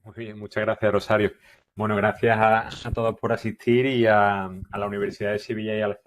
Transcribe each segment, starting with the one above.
Muy bien, muchas gracias, Rosario. Bueno, gracias a todos por asistir y a la Universidad de Sevilla y al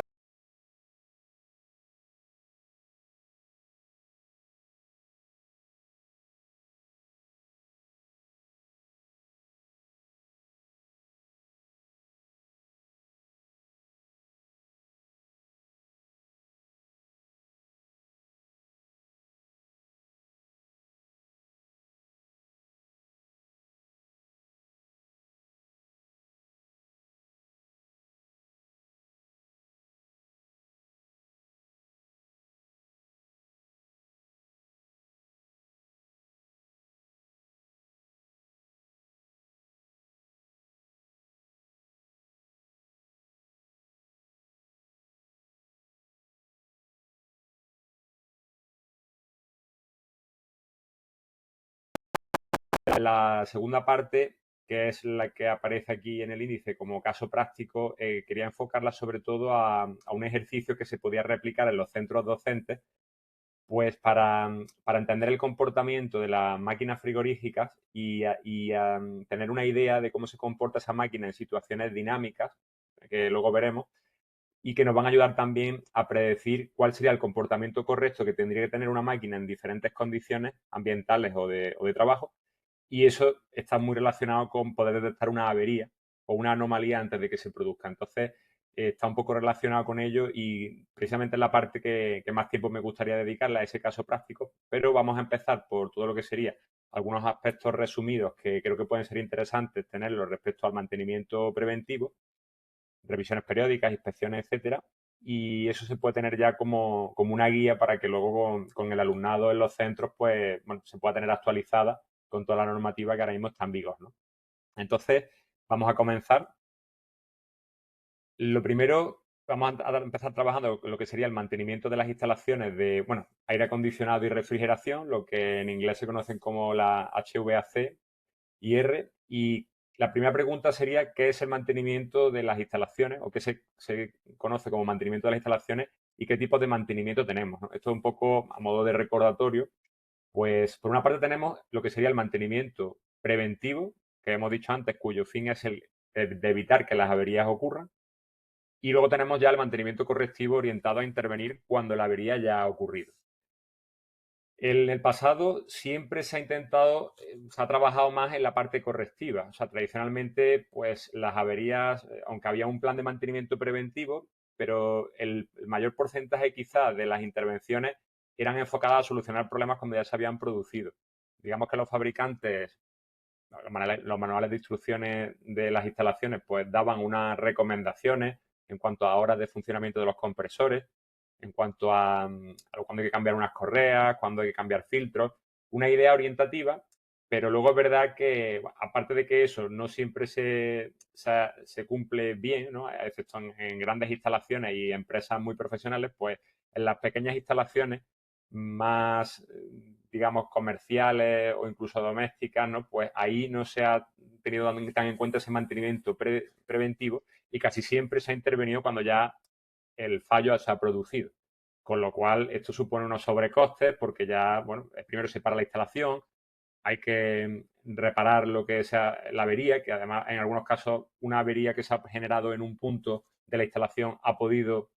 La segunda parte, que es la que aparece aquí en el índice como caso práctico, quería enfocarla sobre todo a un ejercicio que se podía replicar en los centros docentes, pues para entender el comportamiento de las máquinas frigoríficas y tener una idea de cómo se comporta esa máquina en situaciones dinámicas, que luego veremos, y que nos van a ayudar también a predecir cuál sería el comportamiento correcto que tendría que tener una máquina en diferentes condiciones ambientales o de trabajo. Y eso está muy relacionado con poder detectar una avería o una anomalía antes de que se produzca. Entonces, está un poco relacionado con ello y precisamente es la parte que más tiempo me gustaría dedicarle a ese caso práctico. Pero vamos a empezar por todo lo que sería algunos aspectos resumidos que creo que pueden ser interesantes tenerlos respecto al mantenimiento preventivo, revisiones periódicas, inspecciones, etcétera. Y eso se puede tener ya como una guía para que luego con el alumnado en los centros, pues, bueno, se pueda tener actualizada con toda la normativa que ahora mismo está en vigor, ¿no? Entonces, vamos a comenzar. Lo primero, vamos a empezar trabajando con lo que sería el mantenimiento de las instalaciones de, bueno, aire acondicionado y refrigeración, lo que en inglés se conocen como la HVAC y R. Y la primera pregunta sería, ¿qué es el mantenimiento de las instalaciones o qué se conoce como mantenimiento de las instalaciones y qué tipo de mantenimiento tenemos, ¿no? Esto es un poco a modo de recordatorio. Pues por una parte tenemos lo que sería el mantenimiento preventivo, que hemos dicho antes, cuyo fin es el de evitar que las averías ocurran. Y luego tenemos ya el mantenimiento correctivo orientado a intervenir cuando la avería ya ha ocurrido. En el pasado siempre se ha intentado, se ha trabajado más en la parte correctiva. O sea, tradicionalmente, pues las averías, aunque había un plan de mantenimiento preventivo, pero el mayor porcentaje quizás de las intervenciones eran enfocadas a solucionar problemas cuando ya se habían producido. Digamos que los fabricantes, los manuales de instrucciones de las instalaciones, pues daban unas recomendaciones en cuanto a horas de funcionamiento de los compresores, en cuanto a cuándo hay que cambiar unas correas, cuándo hay que cambiar filtros, una idea orientativa, pero luego es verdad que, aparte de que eso no siempre se cumple bien, ¿no? Excepto en grandes instalaciones y empresas muy profesionales, pues en las pequeñas instalaciones más, digamos, comerciales o incluso domésticas, ¿no? Pues ahí no se ha tenido tan en cuenta ese mantenimiento preventivo y casi siempre se ha intervenido cuando ya el fallo se ha producido. Con lo cual, esto supone unos sobrecostes porque ya, bueno, primero se para la instalación, hay que reparar lo que sea la avería, que además en algunos casos una avería que se ha generado en un punto de la instalación ha podido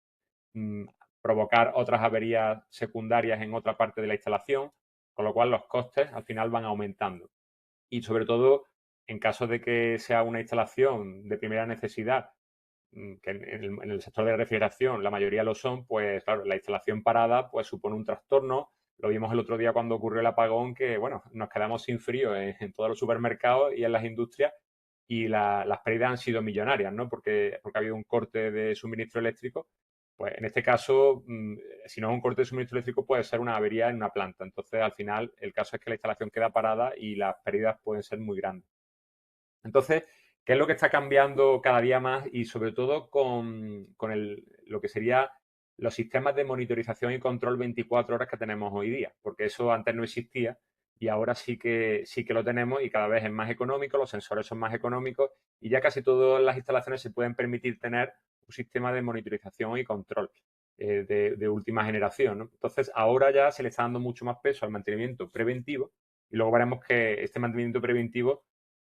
mm, provocar otras averías secundarias en otra parte de la instalación, con lo cual los costes al final van aumentando. Y sobre todo, en caso de que sea una instalación de primera necesidad, que en el sector de refrigeración la mayoría lo son, pues claro, la instalación parada pues supone un trastorno. Lo vimos el otro día cuando ocurrió el apagón, que bueno, nos quedamos sin frío en todos los supermercados y en las industrias y las pérdidas han sido millonarias, ¿no? Porque ha habido un corte de suministro eléctrico. Pues en este caso, si no es un corte de suministro eléctrico, puede ser una avería en una planta. Entonces, al final, el caso es que la instalación queda parada y las pérdidas pueden ser muy grandes. Entonces, ¿qué es lo que está cambiando cada día más y sobre todo con lo que sería los sistemas de monitorización y control 24 horas que tenemos hoy día? Porque eso antes no existía y ahora sí que lo tenemos y cada vez es más económico, los sensores son más económicos y ya casi todas las instalaciones se pueden permitir tener un sistema de monitorización y control de última generación, ¿no? Entonces, ahora ya se le está dando mucho más peso al mantenimiento preventivo y luego veremos que este mantenimiento preventivo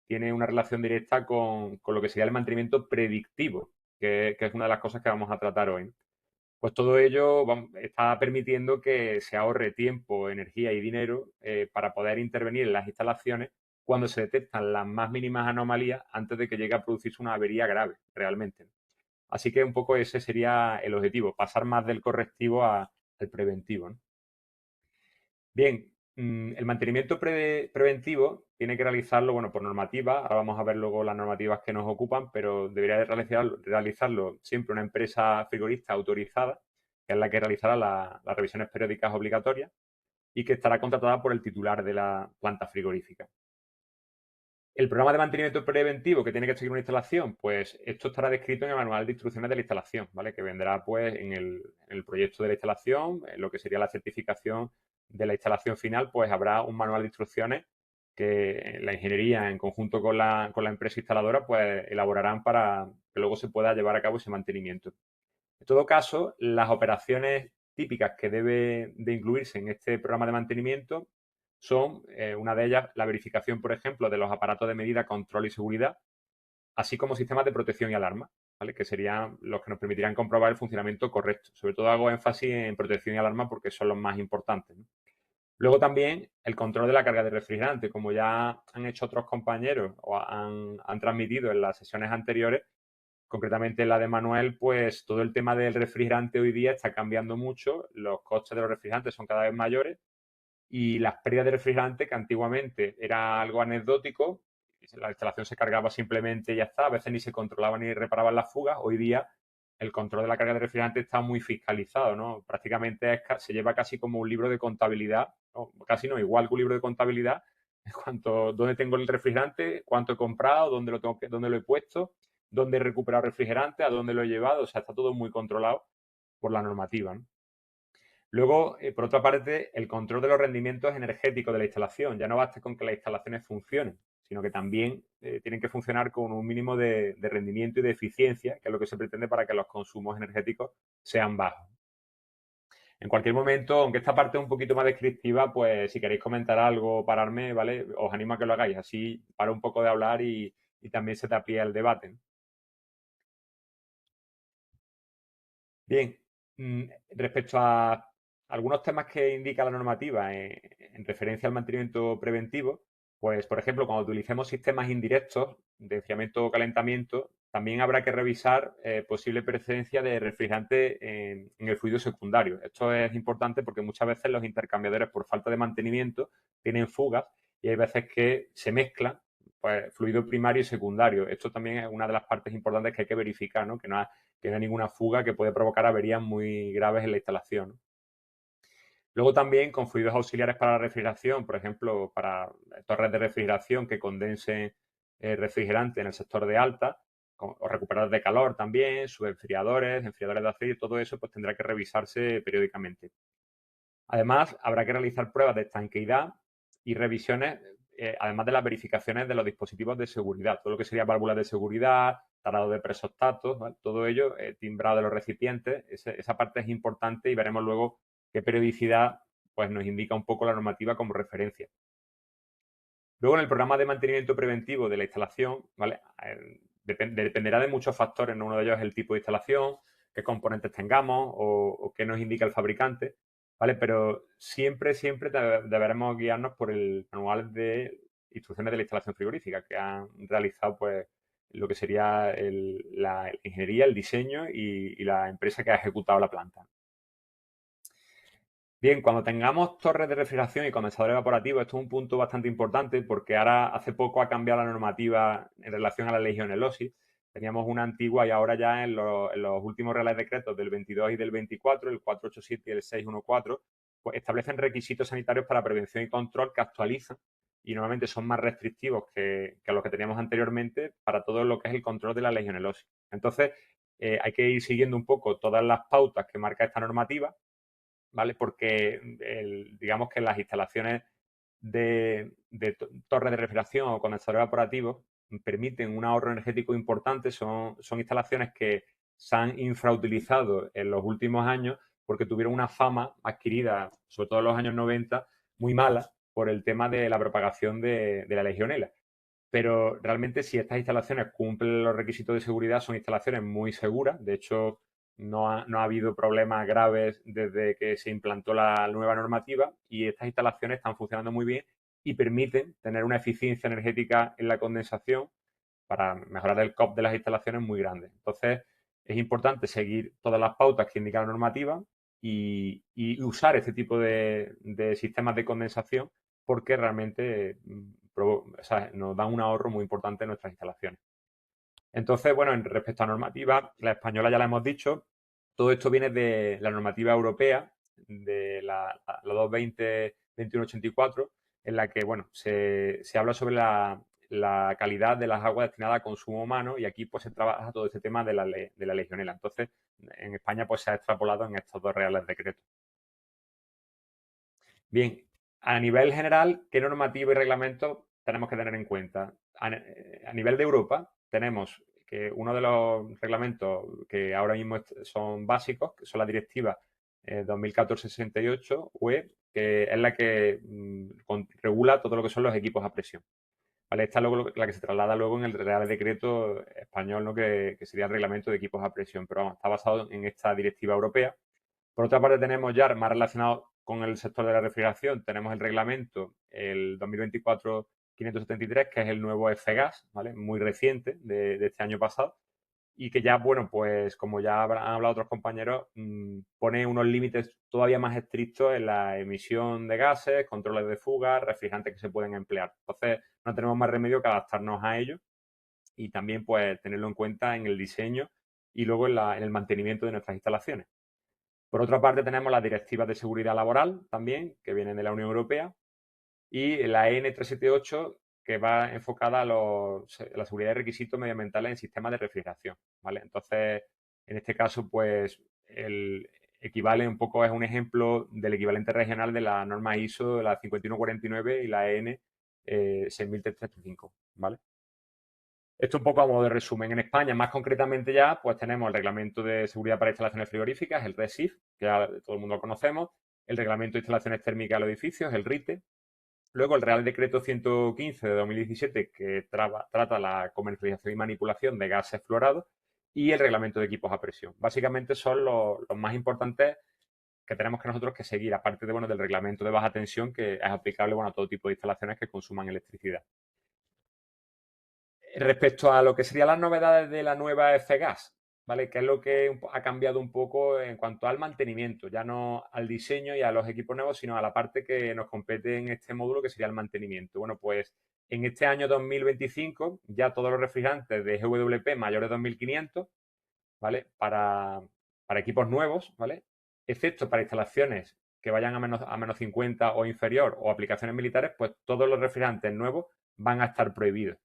tiene una relación directa con lo que sería el mantenimiento predictivo, que es una de las cosas que vamos a tratar hoy. Pues todo ello está permitiendo que se ahorre tiempo, energía y dinero para poder intervenir en las instalaciones cuando se detectan las más mínimas anomalías antes de que llegue a producirse una avería grave realmente. Así que un poco ese sería el objetivo, pasar más del correctivo al preventivo, ¿no? Bien, el mantenimiento preventivo tiene que realizarlo, bueno, por normativa. Ahora vamos a ver luego las normativas que nos ocupan, pero debería de realizarlo siempre una empresa frigorista autorizada, que es la que realizará las revisiones periódicas obligatorias y que estará contratada por el titular de la planta frigorífica. El programa de mantenimiento preventivo que tiene que seguir una instalación, pues esto estará descrito en el manual de instrucciones de la instalación, ¿vale? Que vendrá pues en el proyecto de la instalación, en lo que sería la certificación de la instalación final, pues habrá un manual de instrucciones que la ingeniería en conjunto con la empresa instaladora pues elaborarán para que luego se pueda llevar a cabo ese mantenimiento. En todo caso, las operaciones típicas que debe de incluirse en este programa de mantenimiento son, una de ellas, la verificación, por ejemplo, de los aparatos de medida, control y seguridad, así como sistemas de protección y alarma, ¿vale? Que serían los que nos permitirán comprobar el funcionamiento correcto. Sobre todo hago énfasis en protección y alarma porque son los más importantes, ¿no? Luego también el control de la carga de refrigerante, como ya han hecho otros compañeros o han transmitido en las sesiones anteriores, concretamente la de Manuel, pues todo el tema del refrigerante hoy día está cambiando mucho, los costes de los refrigerantes son cada vez mayores y las pérdidas de refrigerante, que antiguamente era algo anecdótico, la instalación se cargaba simplemente y ya está, a veces ni se controlaban ni reparaban las fugas, hoy día el control de la carga de refrigerante está muy fiscalizado, ¿no? Prácticamente se lleva casi como un libro de contabilidad, ¿no? Casi no, igual que un libro de contabilidad, en cuanto dónde tengo el refrigerante, cuánto he comprado, dónde lo he puesto, dónde he recuperado refrigerante, a dónde lo he llevado, o sea, está todo muy controlado por la normativa, ¿no? Luego, por otra parte, el control de los rendimientos energéticos de la instalación. Ya no basta con que las instalaciones funcionen, sino que también tienen que funcionar con un mínimo de rendimiento y de eficiencia, que es lo que se pretende para que los consumos energéticos sean bajos. En cualquier momento, aunque esta parte es un poquito más descriptiva, pues si queréis comentar algo o pararme, ¿vale? Os animo a que lo hagáis. Así paro un poco de hablar y también se te amplía el debate, ¿no? Bien, respecto a algunos temas que indica la normativa en referencia al mantenimiento preventivo, pues, por ejemplo, cuando utilicemos sistemas indirectos de enfriamiento o calentamiento, también habrá que revisar posible presencia de refrigerante en el fluido secundario. Esto es importante porque muchas veces los intercambiadores, por falta de mantenimiento, tienen fugas y hay veces que se mezclan pues, fluido primario y secundario. Esto también es una de las partes importantes que hay que verificar, ¿no? Que no hay ninguna fuga que puede provocar averías muy graves en la instalación, ¿no? Luego también con fluidos auxiliares para la refrigeración, por ejemplo, para torres de refrigeración que condensen refrigerante en el sector de alta, o recuperadores de calor también, subenfriadores, enfriadores de aceite, todo eso pues tendrá que revisarse periódicamente. Además, habrá que realizar pruebas de estanqueidad y revisiones, además de las verificaciones de los dispositivos de seguridad, todo lo que sería válvulas de seguridad, tarado de presostatos, ¿vale? Todo ello, timbrado de los recipientes, esa parte es importante y veremos luego qué periodicidad pues, nos indica un poco la normativa como referencia. Luego, en el programa de mantenimiento preventivo de la instalación, ¿vale? Dependerá de muchos factores, ¿no? Uno de ellos es el tipo de instalación, qué componentes tengamos o qué nos indica el fabricante, ¿vale? Pero siempre, siempre deberemos guiarnos por el manual de instrucciones de la instalación frigorífica que han realizado, pues, lo que sería la ingeniería, el diseño y la empresa que ha ejecutado la planta. Bien, cuando tengamos torres de refrigeración y condensadores evaporativos, esto es un punto bastante importante porque ahora hace poco ha cambiado la normativa en relación a la legionelosis. Teníamos una antigua y ahora ya en los últimos reales decretos del 22 y del 24, el 487 y el 614, pues establecen requisitos sanitarios para prevención y control que actualizan y normalmente son más restrictivos que los que teníamos anteriormente para todo lo que es el control de la legionelosis. Entonces, hay que ir siguiendo un poco todas las pautas que marca esta normativa, ¿vale? Porque digamos que las instalaciones de torres de refrigeración o condensadores evaporativos permiten un ahorro energético importante. Son instalaciones que se han infrautilizado en los últimos años porque tuvieron una fama adquirida, sobre todo en los años 90, muy mala por el tema de la propagación de la legionela. pero realmente si estas instalaciones cumplen los requisitos de seguridad, son instalaciones muy seguras. De hecho, no ha habido problemas graves desde que se implantó la nueva normativa y estas instalaciones están funcionando muy bien y permiten tener una eficiencia energética en la condensación para mejorar el COP de las instalaciones muy grande. Entonces, es importante seguir todas las pautas que indica la normativa y usar este tipo de sistemas de condensación porque realmente o sea, nos dan un ahorro muy importante en nuestras instalaciones. Entonces, bueno, en respecto a normativa, la española ya la hemos dicho, todo esto viene de la normativa europea, de la 220-2184, en la que, bueno, se habla sobre la calidad de las aguas destinadas a consumo humano y aquí pues se trabaja todo este tema de la legionela. Entonces, en España pues se ha extrapolado en estos dos reales decretos. Bien, a nivel general, ¿qué normativa y reglamento tenemos que tener en cuenta? A nivel de Europa, tenemos que uno de los reglamentos que ahora mismo son básicos, que son la directiva 2014-68 UE, que es la que regula todo lo que son los equipos a presión. ¿Vale? Esta es luego la que se traslada luego en el Real Decreto español, ¿no? que sería el reglamento de equipos a presión, pero vamos, está basado en esta directiva europea. Por otra parte, tenemos ya más relacionado con el sector de la refrigeración, tenemos el reglamento, el 2024-573, que es el nuevo FGAS, ¿vale? Muy reciente, de este año pasado, y que ya, bueno, pues como ya han hablado otros compañeros, pone unos límites todavía más estrictos en la emisión de gases, controles de fuga, refrigerantes que se pueden emplear. Entonces, no tenemos más remedio que adaptarnos a ello y también, pues, tenerlo en cuenta en el diseño y luego en el mantenimiento de nuestras instalaciones. Por otra parte, tenemos las directivas de seguridad laboral también, que vienen de la Unión Europea, y la EN 378, que va enfocada a la seguridad de requisitos medioambientales en sistemas de refrigeración, ¿vale? Entonces, en este caso, pues, el equivale un poco, es un ejemplo del equivalente regional de la norma ISO, la 5149 y la EN 6335, ¿vale? Esto un poco a modo de resumen. En España, más concretamente ya, pues tenemos el Reglamento de Seguridad para Instalaciones Frigoríficas, el RESIF, que ya todo el mundo lo conocemos, el Reglamento de Instalaciones Térmicas de los Edificios, el RITE, luego el Real Decreto 115 de 2017, que trata la comercialización y manipulación de gases fluorados, y el Reglamento de Equipos a Presión. Básicamente son los más importantes que tenemos que nosotros que seguir, aparte de, bueno, del Reglamento de Baja Tensión, que es aplicable, bueno, a todo tipo de instalaciones que consuman electricidad. Respecto a lo que serían las novedades de la nueva F-Gas, ¿vale? Que es lo que ha cambiado un poco en cuanto al mantenimiento, ya no al diseño y a los equipos nuevos, sino a la parte que nos compete en este módulo, que sería el mantenimiento. Bueno, pues en este año 2025 ya todos los refrigerantes de GWP mayores de 2500, ¿vale? Para equipos nuevos, ¿vale? Excepto para instalaciones que vayan a menos 50 o inferior o aplicaciones militares, pues todos los refrigerantes nuevos van a estar prohibidos.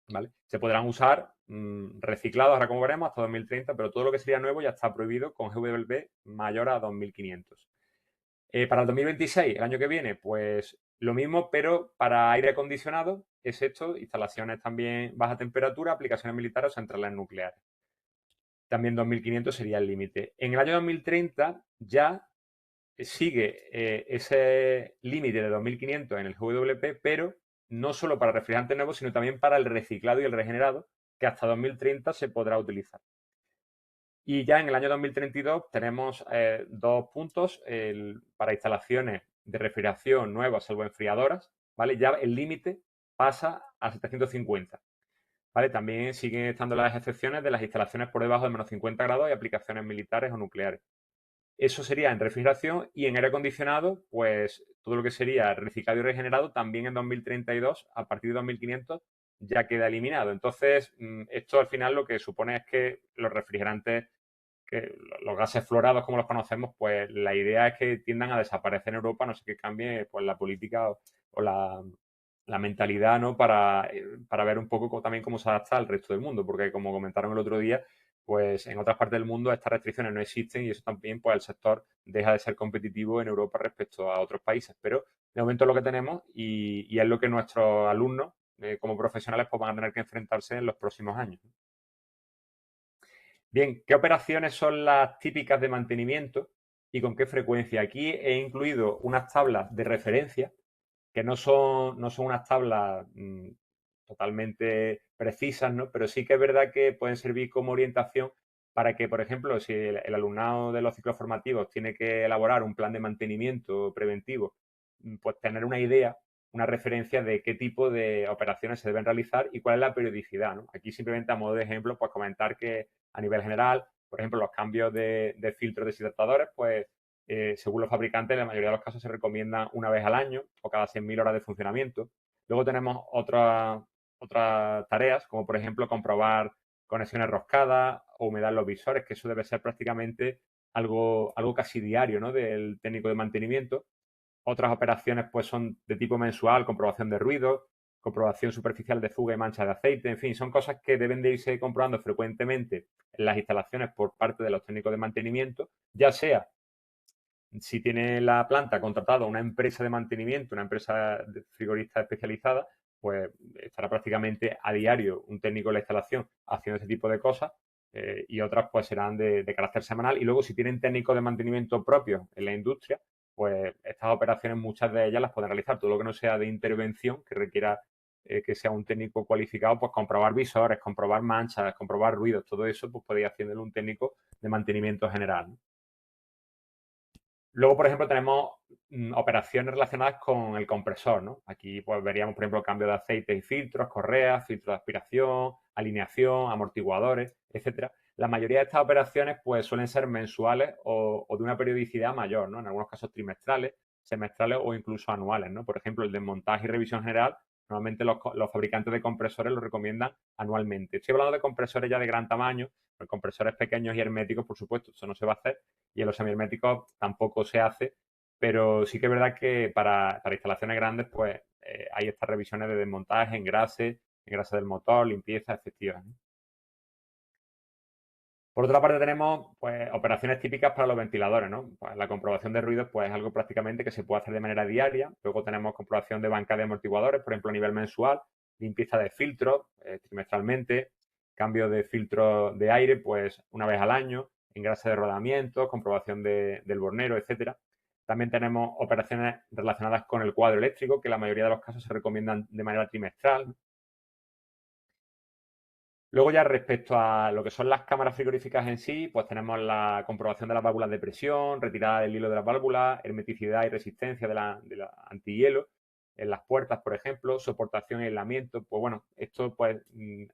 ¿Vale? Se podrán usar reciclados, ahora como veremos, hasta 2030, pero todo lo que sería nuevo ya está prohibido con GWP mayor a 2500. Para el 2026, el año que viene, pues lo mismo, pero para aire acondicionado, es esto, instalaciones también baja temperatura, aplicaciones militares o centrales nucleares. También 2500 sería el límite. En el año 2030 ya sigue ese límite de 2500 en el GWP, pero no solo para refrigerantes nuevos, sino también para el reciclado y el regenerado, que hasta 2030 se podrá utilizar. Y ya en el año 2032 tenemos dos puntos para instalaciones de refrigeración nuevas, salvo enfriadoras, ¿vale? Ya el límite pasa a 750. ¿Vale? También siguen estando las excepciones de las instalaciones por debajo de menos 50 grados y aplicaciones militares o nucleares. Eso sería en refrigeración y en aire acondicionado, pues todo lo que sería reciclado y regenerado también en 2032, a partir de 2500, ya queda eliminado. Entonces, esto al final lo que supone es que los refrigerantes, que los gases fluorados como los conocemos, pues la idea es que tiendan a desaparecer en Europa, no sé qué cambie pues la política o la mentalidad, ¿no? Para ver un poco también cómo se adapta al resto del mundo, porque como comentaron el otro día, pues en otras partes del mundo estas restricciones no existen y eso también, pues el sector deja de ser competitivo en Europa respecto a otros países. Pero de momento es lo que tenemos y es lo que nuestros alumnos, como profesionales, pues van a tener que enfrentarse en los próximos años. Bien, ¿qué operaciones son las típicas de mantenimiento y con qué frecuencia? Aquí he incluido unas tablas de referencia que no son unas tablas totalmente precisas, ¿no? Pero sí que es verdad que pueden servir como orientación para que, por ejemplo, si el alumnado de los ciclos formativos tiene que elaborar un plan de mantenimiento preventivo, pues tener una idea, una referencia de qué tipo de operaciones se deben realizar y cuál es la periodicidad, ¿no? Aquí simplemente a modo de ejemplo, pues comentar que a nivel general, por ejemplo, los cambios de filtros deshidratadores, pues según los fabricantes, en la mayoría de los casos se recomiendan una vez al año o cada 100.000 horas de funcionamiento. Luego tenemos otras tareas, como por ejemplo comprobar conexiones roscadas o humedad en los visores, que eso debe ser prácticamente algo casi diario, ¿no? Del técnico de mantenimiento. Otras operaciones pues son de tipo mensual, comprobación de ruido, comprobación superficial de fuga y mancha de aceite, en fin, son cosas que deben de irse comprobando frecuentemente en las instalaciones por parte de los técnicos de mantenimiento, ya sea si tiene la planta contratado a una empresa de mantenimiento, una empresa frigorista especializada, pues estará prácticamente a diario un técnico de la instalación haciendo este tipo de cosas y otras pues serán de carácter semanal. Y luego si tienen técnicos de mantenimiento propios en la industria, pues estas operaciones muchas de ellas las pueden realizar. Todo lo que no sea de intervención, que requiera que sea un técnico cualificado, pues comprobar visores, comprobar manchas, comprobar ruidos, todo eso pues puede ir haciéndolo un técnico de mantenimiento general, ¿no? Luego, por ejemplo, tenemos operaciones relacionadas con el compresor, ¿no? Aquí pues veríamos, por ejemplo, cambio de aceite y filtros, correas, filtros de aspiración, alineación, amortiguadores, etcétera. La mayoría de estas operaciones pues suelen ser mensuales o de una periodicidad mayor, ¿no? En algunos casos trimestrales, semestrales o incluso anuales, ¿no? Por ejemplo, el desmontaje y revisión general, normalmente los fabricantes de compresores lo recomiendan anualmente. Estoy hablando de compresores ya de gran tamaño, pues compresores pequeños y herméticos, por supuesto, eso no se va a hacer y en los semiherméticos tampoco se hace, pero sí que es verdad que para instalaciones grandes pues hay estas revisiones de desmontaje, engrase del motor, limpieza, efectivas, ¿no? Por otra parte tenemos pues operaciones típicas para los ventiladores, ¿no? Pues la comprobación de ruidos pues es algo prácticamente que se puede hacer de manera diaria. Luego tenemos comprobación de banca de amortiguadores, por ejemplo a nivel mensual, limpieza de filtros trimestralmente, cambio de filtro de aire pues una vez al año, engrase de rodamientos, comprobación del bornero, etcétera. También tenemos operaciones relacionadas con el cuadro eléctrico, que en la mayoría de los casos se recomiendan de manera trimestral. Luego ya respecto a lo que son las cámaras frigoríficas en sí, pues tenemos la comprobación de las válvulas de presión, retirada del hilo de las válvulas, hermeticidad y resistencia de la antihielo en las puertas, por ejemplo, soportación y aislamiento. Pues bueno, esto pues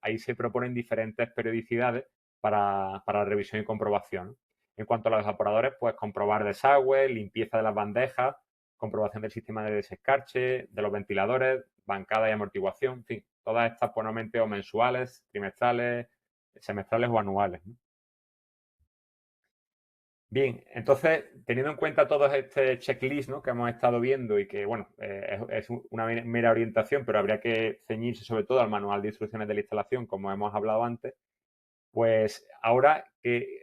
ahí se proponen diferentes periodicidades para revisión y comprobación. En cuanto a los evaporadores, pues comprobar desagüe, limpieza de las bandejas, comprobación del sistema de desescarche, de los ventiladores, bancada y amortiguación, en fin, todas estas pues, normalmente o mensuales, trimestrales, semestrales o anuales, ¿no? Bien, entonces, teniendo en cuenta todo este checklist, ¿no? que hemos estado viendo y que, bueno, es una mera orientación, pero habría que ceñirse sobre todo al manual de instrucciones de la instalación, como hemos hablado antes, pues ahora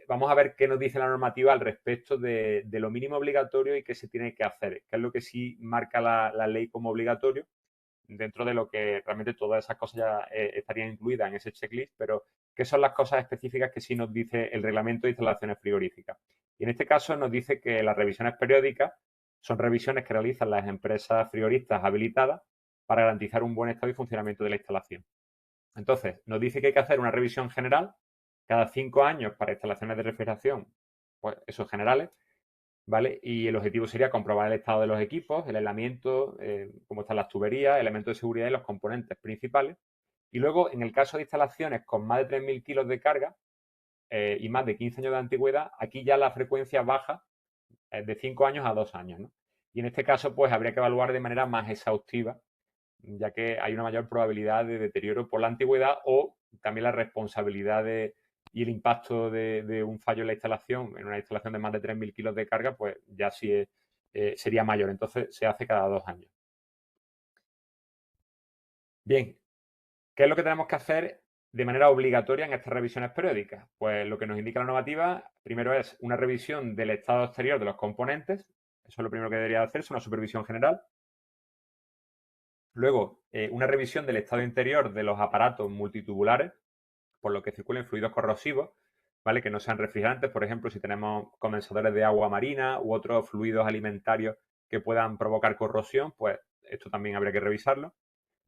vamos a ver qué nos dice la normativa al respecto de lo mínimo obligatorio y qué se tiene que hacer, qué es lo que sí marca la ley como obligatorio dentro de lo que realmente todas esas cosas ya estarían incluidas en ese checklist, pero ¿qué son las cosas específicas que sí nos dice el reglamento de instalaciones frigoríficas? Y en este caso nos dice que las revisiones periódicas son revisiones que realizan las empresas frigoristas habilitadas para garantizar un buen estado y funcionamiento de la instalación. Entonces, nos dice que hay que hacer una revisión general cada 5 años para instalaciones de refrigeración, pues esos generales, ¿vale? Y el objetivo sería comprobar el estado de los equipos, el aislamiento, cómo están las tuberías, elementos de seguridad y los componentes principales. Y luego, en el caso de instalaciones con más de 3.000 kilos de carga y más de 15 años de antigüedad, aquí ya la frecuencia baja de 5 años a 2 años, ¿no? Y en este caso, pues habría que evaluar de manera más exhaustiva, ya que hay una mayor probabilidad de deterioro por la antigüedad o también la responsabilidad y el impacto de un fallo en la instalación, en una instalación de más de 3.000 kilos de carga, pues ya sí sería mayor. Entonces se hace cada 2 años. Bien, ¿qué es lo que tenemos que hacer de manera obligatoria en estas revisiones periódicas? Pues lo que nos indica la normativa, primero es una revisión del estado exterior de los componentes. Eso es lo primero que debería hacerse, una supervisión general. Luego, una revisión del estado interior de los aparatos multitubulares, por lo que circulen fluidos corrosivos, ¿vale? Que no sean refrigerantes, por ejemplo, si tenemos condensadores de agua marina u otros fluidos alimentarios que puedan provocar corrosión, pues esto también habría que revisarlo.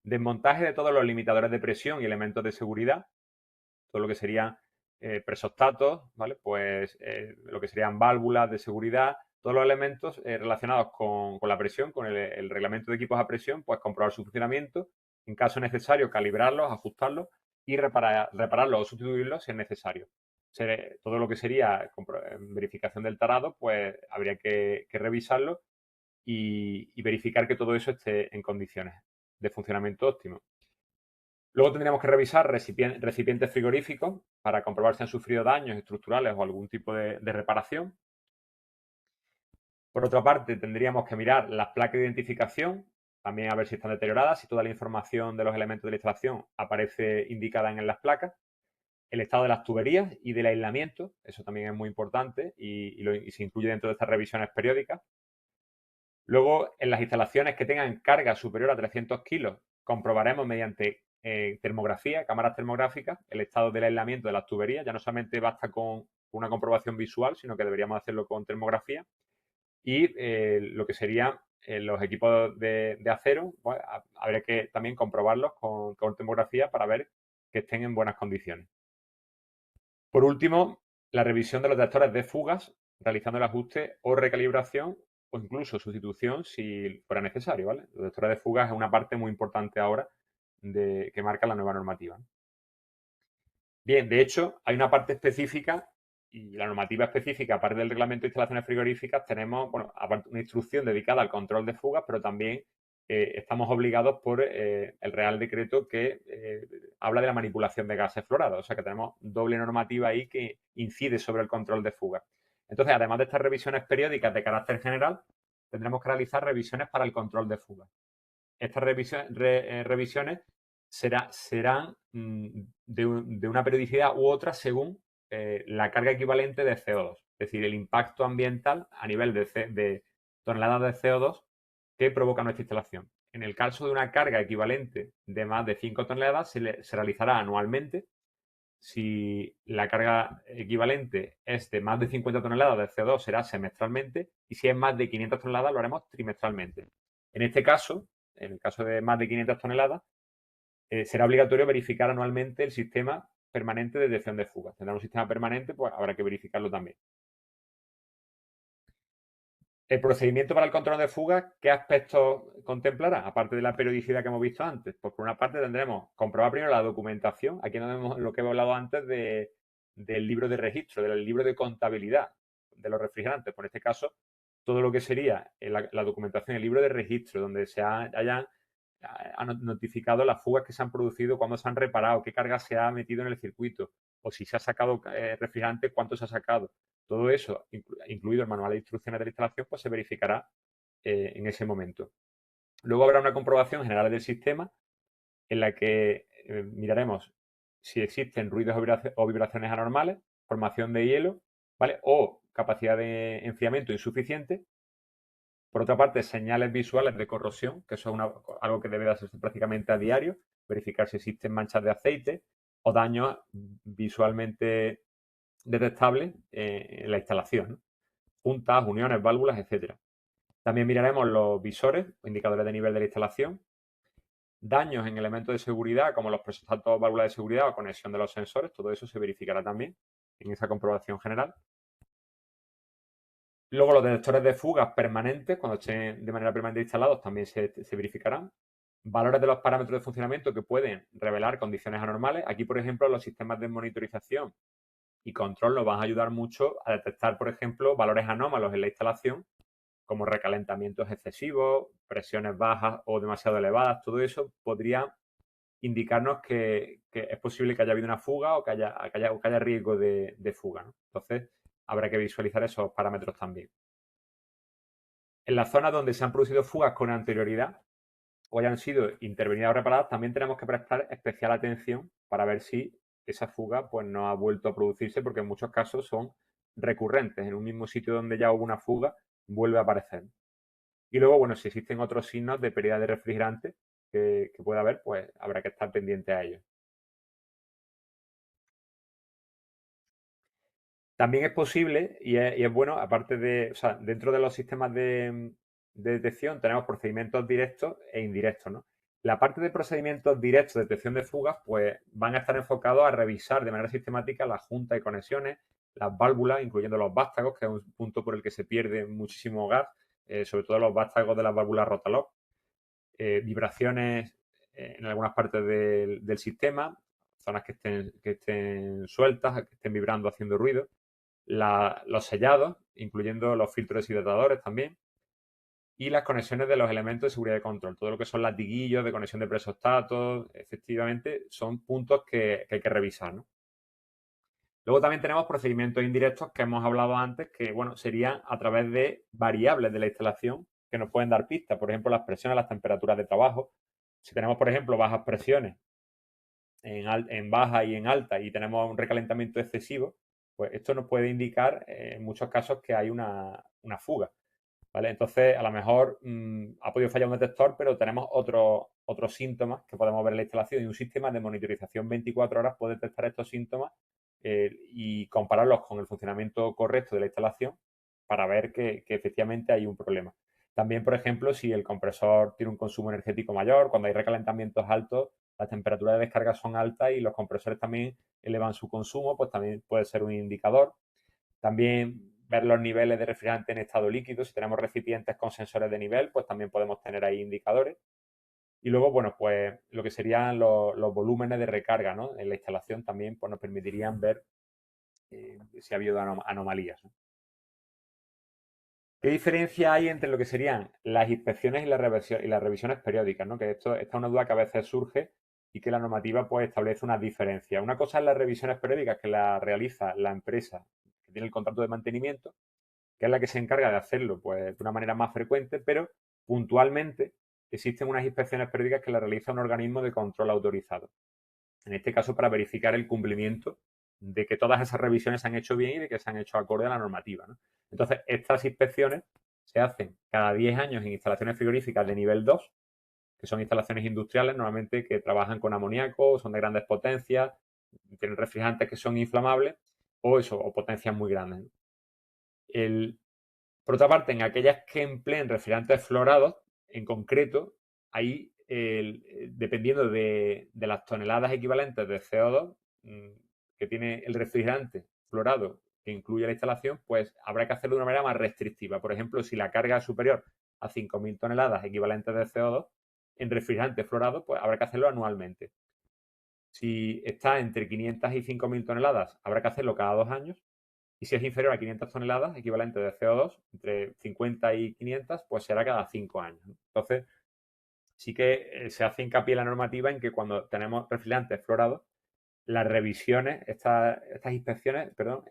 Desmontaje de todos los limitadores de presión y elementos de seguridad, todo lo que serían presostátos, ¿vale? Pues lo que serían válvulas de seguridad, todos los elementos relacionados con la presión, con el reglamento de equipos a presión, pues comprobar su funcionamiento, en caso necesario calibrarlos, ajustarlos y repararlos o sustituirlos si es necesario. Todo lo que sería verificación del tarado, pues habría que revisarlo y verificar que todo eso esté en condiciones de funcionamiento óptimo. Luego tendríamos que revisar recipientes frigoríficos para comprobar si han sufrido daños estructurales o algún tipo de reparación. Por otra parte, tendríamos que mirar las placas de identificación, también a ver si están deterioradas, si toda la información de los elementos de la instalación aparece indicada en las placas. El estado de las tuberías y del aislamiento, eso también es muy importante y se incluye dentro de estas revisiones periódicas. Luego, en las instalaciones que tengan carga superior a 300 kilos, comprobaremos mediante termografía, cámaras termográficas, el estado del aislamiento de las tuberías. Ya no solamente basta con una comprobación visual, sino que deberíamos hacerlo con termografía. Y lo que serían los equipos de acero, pues, habría que también comprobarlos con termografía para ver que estén en buenas condiciones. Por último, la revisión de los detectores de fugas, realizando el ajuste o recalibración o incluso sustitución si fuera necesario, ¿vale? Los detectores de fugas es una parte muy importante ahora que marca la nueva normativa. Bien, de hecho, hay una parte específica y la normativa específica, aparte del reglamento de instalaciones frigoríficas, tenemos, bueno, aparte una instrucción dedicada al control de fugas, pero también estamos obligados por el Real Decreto que habla de la manipulación de gases fluorados. O sea que tenemos doble normativa ahí que incide sobre el control de fugas. Entonces, además de estas revisiones periódicas de carácter general, tendremos que realizar revisiones para el control de fugas. Estas revisiones serán de una periodicidad u otra según la carga equivalente de CO2, es decir, el impacto ambiental a nivel de toneladas de CO2 que provoca nuestra instalación. En el caso de una carga equivalente de más de 5 toneladas, se realizará anualmente. Si la carga equivalente es de más de 50 toneladas de CO2, será semestralmente, y si es más de 500 toneladas, lo haremos trimestralmente. En este caso, en el caso de más de 500 toneladas, será obligatorio verificar anualmente el sistema permanente de detección de fugas. Tendrá un sistema permanente, pues habrá que verificarlo también. El procedimiento para el control de fugas, ¿qué aspectos contemplará? Aparte de la periodicidad que hemos visto antes. Pues por una parte tendremos comprobar primero la documentación. Aquí no vemos lo que hemos hablado antes del libro de registro, del libro de contabilidad de los refrigerantes. Por este caso, todo lo que sería la documentación, el libro de registro, donde se hayan notificado las fugas que se han producido, cuándo se han reparado, qué carga se ha metido en el circuito, o si se ha sacado refrigerante, cuánto se ha sacado. Todo eso, incluido el manual de instrucciones de la instalación, pues se verificará en ese momento. Luego habrá una comprobación general del sistema en la que miraremos si existen ruidos o vibraciones anormales, formación de hielo, ¿vale? O capacidad de enfriamiento insuficiente. Por otra parte, señales visuales de corrosión, que eso es algo que debe de hacerse prácticamente a diario, verificar si existen manchas de aceite o daños visualmente detectables en la instalación, ¿no? Juntas, uniones, válvulas, etcétera. También miraremos los visores, indicadores de nivel de la instalación, daños en elementos de seguridad como los presostáticos, válvulas de seguridad o conexión de los sensores, todo eso se verificará también en esa comprobación general. Luego los detectores de fugas permanentes, cuando estén de manera permanente instalados, también se verificarán. Valores de los parámetros de funcionamiento que pueden revelar condiciones anormales. Aquí, por ejemplo, los sistemas de monitorización y control nos van a ayudar mucho a detectar, por ejemplo, valores anómalos en la instalación, como recalentamientos excesivos, presiones bajas o demasiado elevadas. Todo eso podría indicarnos que es posible que haya habido una fuga o que haya riesgo de fuga, ¿no? Entonces, habrá que visualizar esos parámetros también. En las zonas donde se han producido fugas con anterioridad o hayan sido intervenidas o reparadas, también tenemos que prestar especial atención para ver si esa fuga pues, no ha vuelto a producirse, porque en muchos casos son recurrentes. En un mismo sitio donde ya hubo una fuga, vuelve a aparecer. Y luego, bueno, si existen otros signos de pérdida de refrigerante que pueda haber, pues habrá que estar pendiente a ellos. También es posible y es bueno, aparte o sea, dentro de los sistemas de detección tenemos procedimientos directos e indirectos, ¿no? La parte de procedimientos directos de detección de fugas, pues van a estar enfocados a revisar de manera sistemática las juntas y conexiones, las válvulas, incluyendo los vástagos, que es un punto por el que se pierde muchísimo gas, sobre todo los vástagos de las válvulas Rotalock, vibraciones en algunas partes del sistema, zonas que estén sueltas, que estén vibrando, haciendo ruido, los sellados, incluyendo los filtros deshidratadores también, y las conexiones de los elementos de seguridad de control. Todo lo que son latiguillos de conexión de presostatos, efectivamente, son puntos que hay que revisar, ¿no? Luego también tenemos procedimientos indirectos que hemos hablado antes, que bueno, serían a través de variables de la instalación que nos pueden dar pistas. Por ejemplo, las presiones, las temperaturas de trabajo. Si tenemos, por ejemplo, bajas presiones en baja y en alta y tenemos un recalentamiento excesivo, pues esto nos puede indicar en muchos casos que hay una fuga. ¿Vale? Entonces, a lo mejor ha podido fallar un detector, pero tenemos otros síntomas que podemos ver en la instalación y un sistema de monitorización 24 horas puede detectar estos síntomas y compararlos con el funcionamiento correcto de la instalación para ver que efectivamente hay un problema. También, por ejemplo, si el compresor tiene un consumo energético mayor, cuando hay recalentamientos altos, las temperaturas de descarga son altas y los compresores también elevan su consumo, pues también puede ser un indicador. También ver los niveles de refrigerante en estado líquido. Si tenemos recipientes con sensores de nivel, pues también podemos tener ahí indicadores. Y luego, bueno, pues lo que serían los volúmenes de recarga, ¿no? En la instalación también pues, nos permitirían ver si ha habido anomalías, ¿no? ¿Qué diferencia hay entre lo que serían las inspecciones y las revisiones periódicas, ¿no? Que esta es una duda que a veces surge y que la normativa pues establece unas diferencias. Una cosa es las revisiones periódicas que la realiza la empresa que tiene el contrato de mantenimiento, que es la que se encarga de hacerlo pues, de una manera más frecuente, pero puntualmente existen unas inspecciones periódicas que la realiza un organismo de control autorizado. En este caso, para verificar el cumplimiento de que todas esas revisiones se han hecho bien y de que se han hecho acorde a la normativa, ¿no? Entonces, estas inspecciones se hacen cada 10 años en instalaciones frigoríficas de nivel 2, que son instalaciones industriales normalmente que trabajan con amoníaco, son de grandes potencias, tienen refrigerantes que son inflamables o potencias muy grandes, ¿no? El, por otra parte, en aquellas que empleen refrigerantes fluorados, en concreto, ahí, dependiendo de las toneladas equivalentes de CO2 que tiene el refrigerante fluorado que incluye la instalación, pues habrá que hacerlo de una manera más restrictiva. Por ejemplo, si la carga es superior a 5.000 toneladas equivalentes de CO2 en refrigerante fluorado, pues habrá que hacerlo anualmente. Si está entre 500 y 5.000 toneladas, habrá que hacerlo cada 2 años. Y si es inferior a 500 toneladas, equivalente de CO2, entre 50 y 500, pues será cada 5 años. Entonces, sí que se hace hincapié en la normativa en que cuando tenemos refrigerantes fluorados, las revisiones, estas inspecciones, perdón,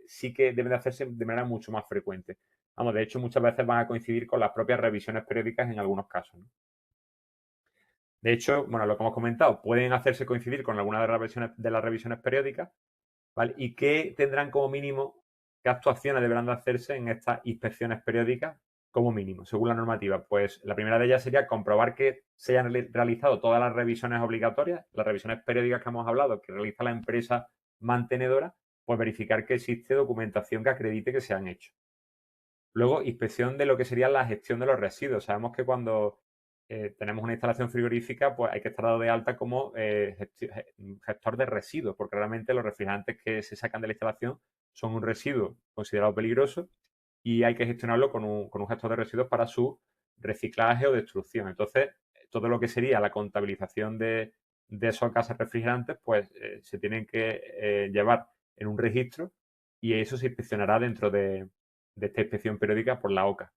sí que deben de hacerse de manera mucho más frecuente. Vamos, de hecho, muchas veces van a coincidir con las propias revisiones periódicas en algunos casos, ¿no? De hecho, bueno, lo que hemos comentado, pueden hacerse coincidir con alguna de las revisiones periódicas, ¿vale? ¿Y qué tendrán como mínimo, qué actuaciones deberán de hacerse en estas inspecciones periódicas como mínimo, según la normativa? Pues la primera de ellas sería comprobar que se hayan realizado todas las revisiones obligatorias, las revisiones periódicas que hemos hablado, que realiza la empresa mantenedora, pues verificar que existe documentación que acredite que se han hecho. Luego, inspección de lo que sería la gestión de los residuos. Sabemos que cuando tenemos una instalación frigorífica, pues hay que estar dado de alta como gestor de residuos, porque realmente los refrigerantes que se sacan de la instalación son un residuo considerado peligroso y hay que gestionarlo con un gestor de residuos para su reciclaje o destrucción. Entonces, todo lo que sería la contabilización de esos gases refrigerantes, pues se tienen que llevar en un registro y eso se inspeccionará dentro de esta inspección periódica por la OCA.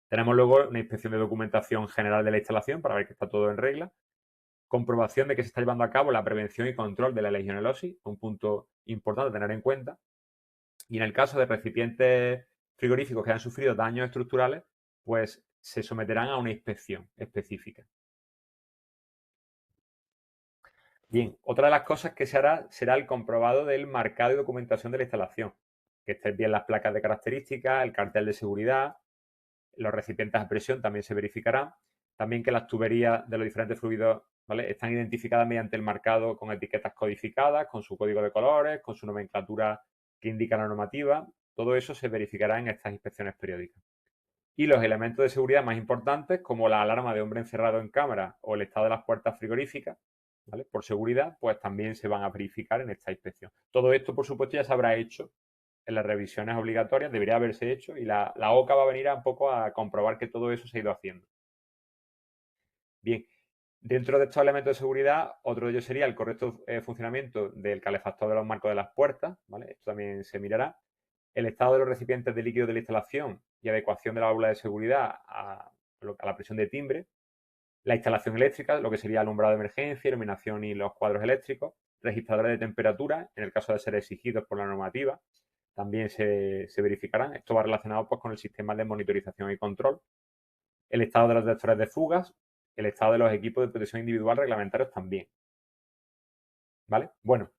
Tenemos luego una inspección de documentación general de la instalación para ver que está todo en regla. Comprobación de que se está llevando a cabo la prevención y control de la legionelosis, un punto importante a tener en cuenta. Y en el caso de recipientes frigoríficos que han sufrido daños estructurales, pues se someterán a una inspección específica. Bien, otra de las cosas que se hará será el comprobado del marcado y documentación de la instalación. Que estén bien las placas de características, el cartel de seguridad, los recipientes a presión también se verificarán. También que las tuberías de los diferentes fluidos, ¿vale?, están identificadas mediante el marcado con etiquetas codificadas, con su código de colores, con su nomenclatura que indica la normativa. Todo eso se verificará en estas inspecciones periódicas. Y los elementos de seguridad más importantes, como la alarma de hombre encerrado en cámara o el estado de las puertas frigoríficas, ¿vale? Por seguridad, pues también se van a verificar en esta inspección. Todo esto, por supuesto, ya se habrá hecho en las revisiones obligatorias, debería haberse hecho, y la OCA va a venir un poco a comprobar que todo eso se ha ido haciendo. Bien, dentro de estos elementos de seguridad, otro de ellos sería el correcto funcionamiento del calefactor de los marcos de las puertas, ¿vale? Esto también se mirará. El estado de los recipientes de líquido de la instalación y adecuación de la válvula de seguridad a la presión de timbre. La instalación eléctrica, lo que sería alumbrado de emergencia, iluminación y los cuadros eléctricos. Registradores de temperatura, en el caso de ser exigidos por la normativa, también se verificarán. Esto va relacionado pues, con el sistema de monitorización y control. El estado de los detectores de fugas, el estado de los equipos de protección individual reglamentarios también. ¿Vale? Bueno,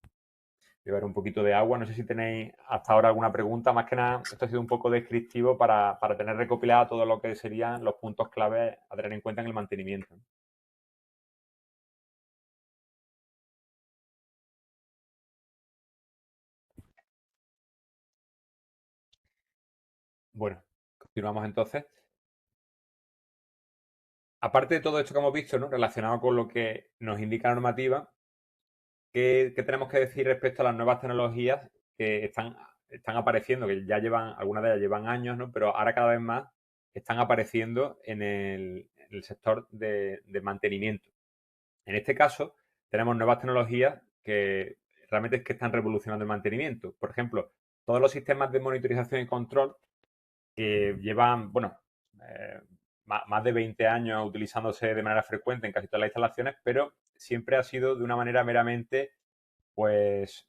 voy a ver un poquito de agua. No sé si tenéis hasta ahora alguna pregunta. Más que nada, esto ha sido un poco descriptivo para tener recopilado todo lo que serían los puntos clave a tener en cuenta en el mantenimiento. Bueno, continuamos entonces. Aparte de todo esto que hemos visto, ¿no? Relacionado con lo que nos indica la normativa, ¿qué tenemos que decir respecto a las nuevas tecnologías que están apareciendo, que ya llevan, algunas de ellas llevan años, ¿no? Pero ahora cada vez más están apareciendo en el sector de mantenimiento? En este caso, tenemos nuevas tecnologías que realmente es que están revolucionando el mantenimiento. Por ejemplo, todos los sistemas de monitorización y control que llevan, bueno, eh, más de 20 años utilizándose de manera frecuente en casi todas las instalaciones, pero siempre ha sido de una manera meramente, pues,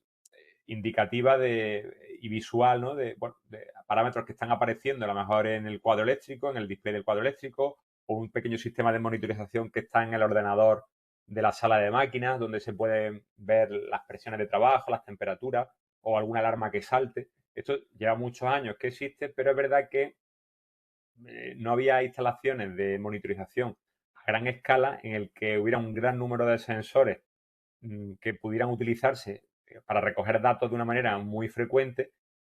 indicativa y visual, ¿no? Bueno, de parámetros que están apareciendo a lo mejor en el cuadro eléctrico, en el display del cuadro eléctrico, o un pequeño sistema de monitorización que está en el ordenador de la sala de máquinas, donde se pueden ver las presiones de trabajo, las temperaturas, o alguna alarma que salte. Esto lleva muchos años que existe, pero es verdad que no había instalaciones de monitorización a gran escala en el que hubiera un gran número de sensores que pudieran utilizarse para recoger datos de una manera muy frecuente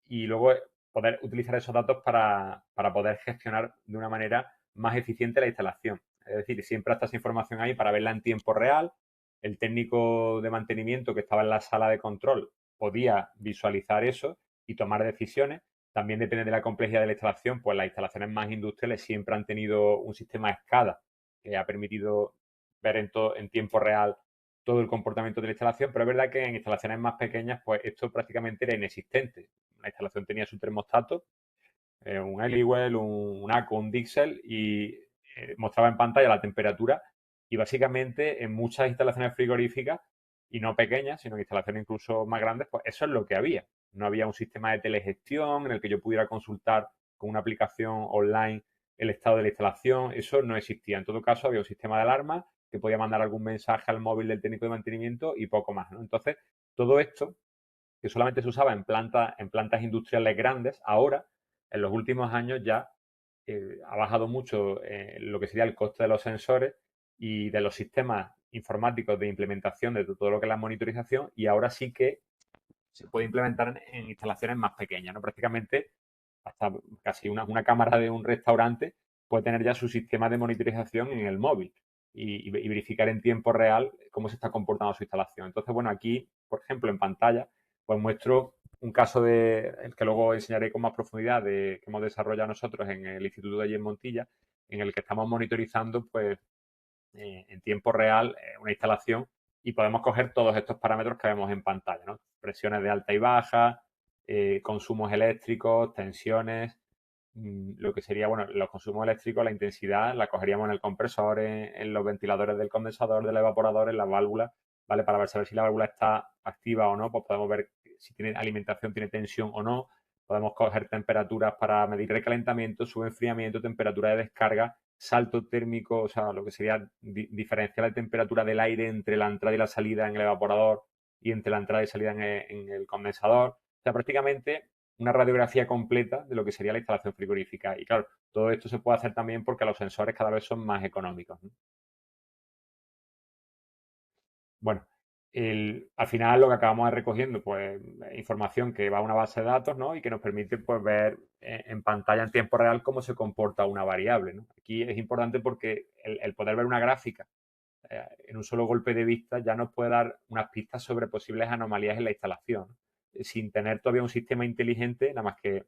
y luego poder utilizar esos datos para poder gestionar de una manera más eficiente la instalación. Es decir, siempre está esa información ahí para verla en tiempo real. El técnico de mantenimiento que estaba en la sala de control podía visualizar eso y tomar decisiones. También depende de la complejidad de la instalación, pues las instalaciones más industriales siempre han tenido un sistema SCADA que ha permitido ver en tiempo real todo el comportamiento de la instalación, pero es verdad que en instalaciones más pequeñas, pues esto prácticamente era inexistente. La instalación tenía su termostato, un Aliwell, un ACO, un Dixel y mostraba en pantalla la temperatura y básicamente en muchas instalaciones frigoríficas y no pequeñas, sino en instalaciones incluso más grandes, pues eso es lo que había. No había un sistema de telegestión en el que yo pudiera consultar con una aplicación online el estado de la instalación, eso no existía. En todo caso, había un sistema de alarma que podía mandar algún mensaje al móvil del técnico de mantenimiento y poco más, ¿no? Entonces, todo esto que solamente se usaba en plantas industriales grandes, ahora, en los últimos años ya ha bajado mucho lo que sería el coste de los sensores y de los sistemas informáticos de implementación de todo lo que es la monitorización y ahora sí que se puede implementar en instalaciones más pequeñas, ¿no? Prácticamente hasta casi una cámara de un restaurante puede tener ya su sistema de monitorización en el móvil y verificar en tiempo real cómo se está comportando su instalación. Entonces, bueno, aquí, por ejemplo, en pantalla, pues muestro un caso el que luego enseñaré con más profundidad, que hemos desarrollado nosotros en el Instituto de allí en Montilla, en el que estamos monitorizando, pues, en tiempo real una instalación y podemos coger todos estos parámetros que vemos en pantalla, ¿no? Presiones de alta y baja, consumos eléctricos, tensiones, lo que sería, bueno, los consumos eléctricos, la intensidad, la cogeríamos en el compresor, en los ventiladores del condensador, del evaporador, en las válvulas, ¿vale? Para saber si la válvula está activa o no, pues podemos ver si tiene alimentación, tiene tensión o no. Podemos coger temperaturas para medir recalentamiento, subenfriamiento, temperatura de descarga, salto térmico, o sea, lo que sería diferenciar la temperatura del aire entre la entrada y la salida en el evaporador y entre la entrada y salida en el condensador. O sea, prácticamente una radiografía completa de lo que sería la instalación frigorífica. Y claro, todo esto se puede hacer también porque los sensores cada vez son más económicos, ¿no? Bueno, Al final lo que acabamos de recogiendo, pues información que va a una base de datos, ¿no? Y que nos permite pues ver en pantalla en tiempo real cómo se comporta una variable, ¿no? Aquí es importante porque el poder ver una gráfica en un solo golpe de vista ya nos puede dar unas pistas sobre posibles anomalías en la instalación, ¿no? Sin tener todavía un sistema inteligente, nada más que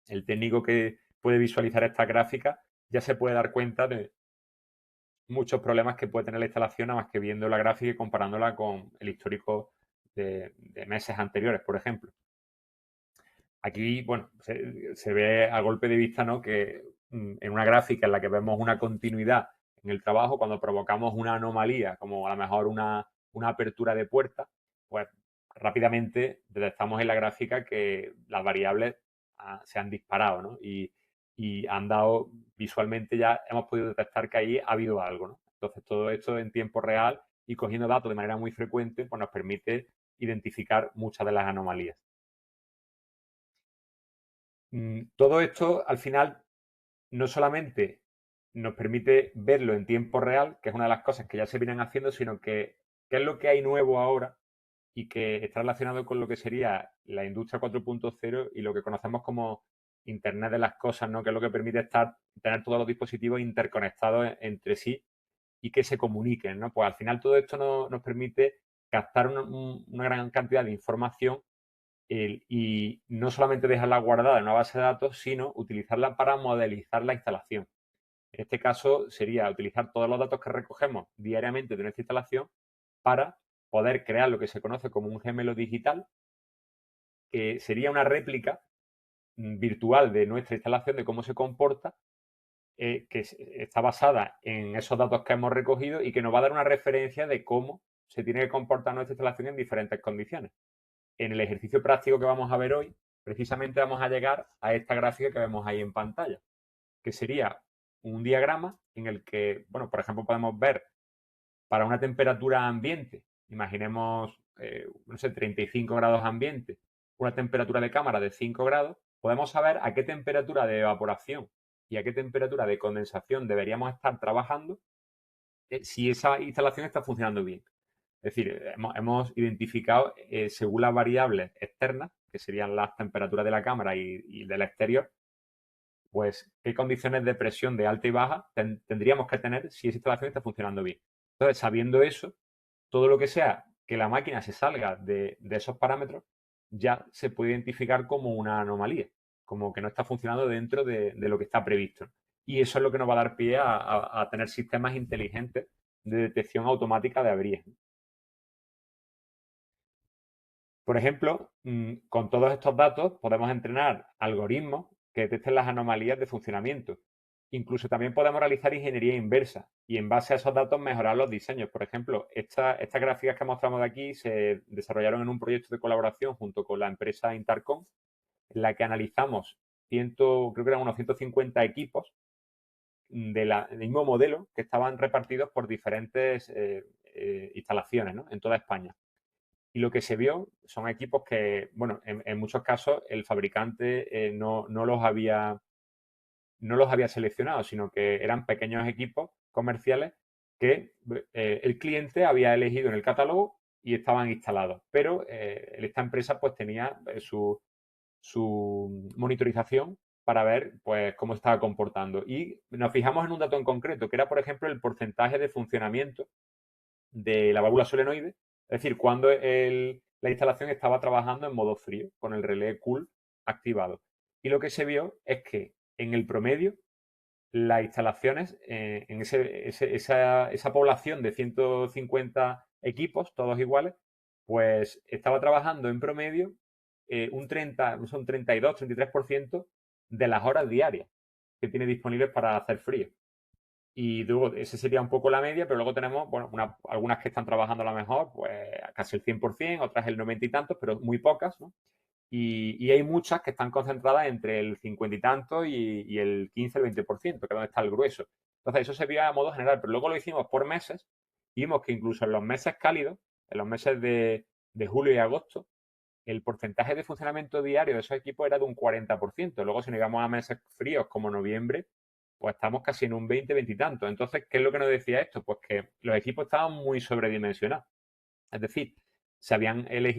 el técnico que puede visualizar esta gráfica ya se puede dar cuenta de muchos problemas que puede tener la instalación, nada más que viendo la gráfica y comparándola con el histórico de meses anteriores, por ejemplo. Aquí, bueno, se ve a golpe de vista, ¿no? Que en una gráfica en la que vemos una continuidad en el trabajo, cuando provocamos una anomalía, como a lo mejor una apertura de puerta, pues rápidamente detectamos en la gráfica que las variables se han disparado, ¿no? Y han dado, visualmente ya hemos podido detectar que ahí ha habido algo, ¿no? Entonces, todo esto en tiempo real y cogiendo datos de manera muy frecuente, pues nos permite identificar muchas de las anomalías. Todo esto, al final, no solamente nos permite verlo en tiempo real, que es una de las cosas que ya se vienen haciendo, sino que qué es lo que hay nuevo ahora y que está relacionado con lo que sería la industria 4.0 y lo que conocemos como Internet de las cosas, ¿no? Que es lo que permite tener todos los dispositivos interconectados entre sí y que se comuniquen, ¿no? Pues al final todo esto nos permite captar una gran cantidad de información y no solamente dejarla guardada en una base de datos, sino utilizarla para modelizar la instalación. En este caso sería utilizar todos los datos que recogemos diariamente de nuestra instalación para poder crear lo que se conoce como un gemelo digital, que sería una réplica virtual de nuestra instalación, de cómo se comporta, que está basada en esos datos que hemos recogido y que nos va a dar una referencia de cómo se tiene que comportar nuestra instalación en diferentes condiciones. En el ejercicio práctico que vamos a ver hoy, precisamente vamos a llegar a esta gráfica que vemos ahí en pantalla, que sería un diagrama en el que, bueno, por ejemplo, podemos ver para una temperatura ambiente, imaginemos, no sé, 35 grados ambiente, una temperatura de cámara de 5 grados, podemos saber a qué temperatura de evaporación y a qué temperatura de condensación deberíamos estar trabajando si esa instalación está funcionando bien. Es decir, hemos identificado, según las variables externas, que serían las temperaturas de la cámara y del exterior, pues qué condiciones de presión de alta y baja tendríamos que tener si esa instalación está funcionando bien. Entonces, sabiendo eso, todo lo que sea que la máquina se salga de esos parámetros, ya se puede identificar como una anomalía, como que no está funcionando dentro de lo que está previsto. Y eso es lo que nos va a dar pie a tener sistemas inteligentes de detección automática de averías. Por ejemplo, con todos estos datos podemos entrenar algoritmos que detecten las anomalías de funcionamiento. Incluso también podemos realizar ingeniería inversa y en base a esos datos mejorar los diseños. Por ejemplo, estas gráficas que mostramos de aquí se desarrollaron en un proyecto de colaboración junto con la empresa Intercom, en la que analizamos creo que eran unos 150 equipos del mismo modelo que estaban repartidos por diferentes instalaciones, ¿no? En toda España. Y lo que se vio son equipos que, bueno, en muchos casos el fabricante no los había seleccionado, sino que eran pequeños equipos comerciales que el cliente había elegido en el catálogo y estaban instalados. Pero esta empresa pues tenía su monitorización para ver pues cómo estaba comportando. Y nos fijamos en un dato en concreto, que era, por ejemplo, el porcentaje de funcionamiento de la válvula solenoide, es decir, cuando la instalación estaba trabajando en modo frío, con el relé cool activado. Y lo que se vio es que en el promedio, las instalaciones, en esa población de 150 equipos, todos iguales, pues estaba trabajando en promedio un 33% de las horas diarias que tiene disponibles para hacer frío. Y luego ese sería un poco la media, pero luego tenemos, bueno, algunas que están trabajando a lo mejor, pues casi el 100%, otras el 90 y tantos, pero muy pocas, ¿no? Y hay muchas que están concentradas entre el 50 y tanto y el 15, el 20%, que es donde está el grueso. Entonces, eso se vio a modo general, pero luego lo hicimos por meses y vimos que incluso en los meses cálidos, en los meses de julio y agosto, el porcentaje de funcionamiento diario de esos equipos era de un 40%. Luego, si nos íbamos a meses fríos como noviembre, pues estamos casi en un 20, 20 y tanto. Entonces, ¿qué es lo que nos decía esto? Pues que los equipos estaban muy sobredimensionados. Es decir,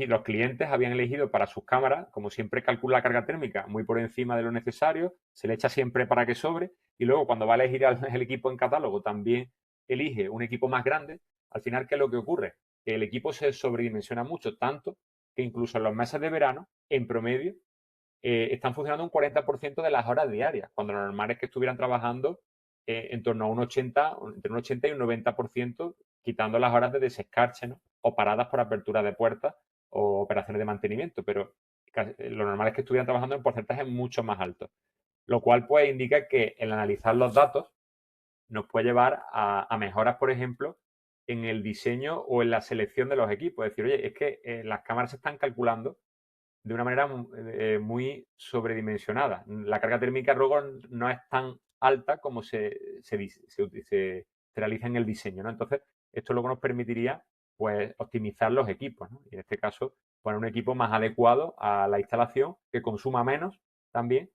los clientes habían elegido para sus cámaras, como siempre calcula la carga térmica muy por encima de lo necesario, se le echa siempre para que sobre, y luego cuando va a elegir el equipo en catálogo también elige un equipo más grande. Al final, ¿qué es lo que ocurre? Que el equipo se sobredimensiona mucho, tanto que incluso en los meses de verano, en promedio, están funcionando un 40% de las horas diarias, cuando lo normal es que estuvieran trabajando en torno a un 80, entre un 80 y un 90%, quitando las horas de desescarche, ¿no? O paradas por apertura de puertas o operaciones de mantenimiento, pero lo normal es que estuvieran trabajando en porcentajes mucho más altos, lo cual pues indica que el analizar los datos nos puede llevar a mejoras, por ejemplo, en el diseño o en la selección de los equipos. Es decir, oye, es que las cámaras se están calculando de una manera muy sobredimensionada. La carga térmica luego no es tan alta como se realiza en el diseño, ¿no? Entonces, esto luego nos permitiría pues optimizar los equipos, ¿no? Y en este caso, poner un equipo más adecuado a la instalación, que consuma menos también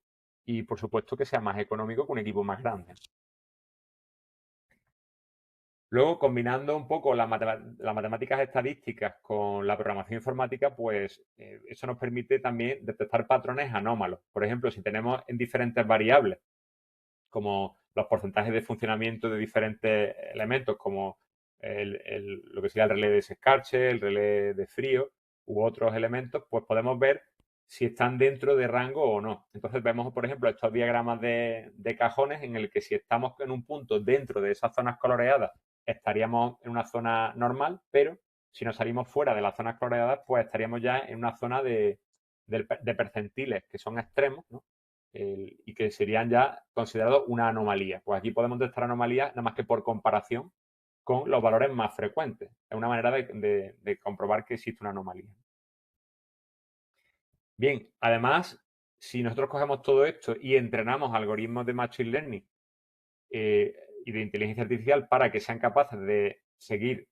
y, por supuesto, que sea más económico que un equipo más grande. Luego, combinando un poco las matemáticas estadísticas con la programación informática, pues eso nos permite también detectar patrones anómalos. Por ejemplo, si tenemos en diferentes variables, como los porcentajes de funcionamiento de diferentes elementos, como lo que sería el relé de desescarche, el relé de frío u otros elementos, pues podemos ver si están dentro de rango o no. Entonces vemos, por ejemplo, estos diagramas de cajones en el que si estamos en un punto dentro de esas zonas coloreadas, estaríamos en una zona normal, pero si nos salimos fuera de las zonas coloreadas, pues estaríamos ya en una zona de percentiles que son extremos, ¿no? Y que serían ya considerados una anomalía. Pues aquí podemos detectar anomalías nada más que por comparación con los valores más frecuentes. Es una manera de comprobar que existe una anomalía. Bien, además, si nosotros cogemos todo esto y entrenamos algoritmos de Machine Learning y de inteligencia artificial para que sean capaces de seguir,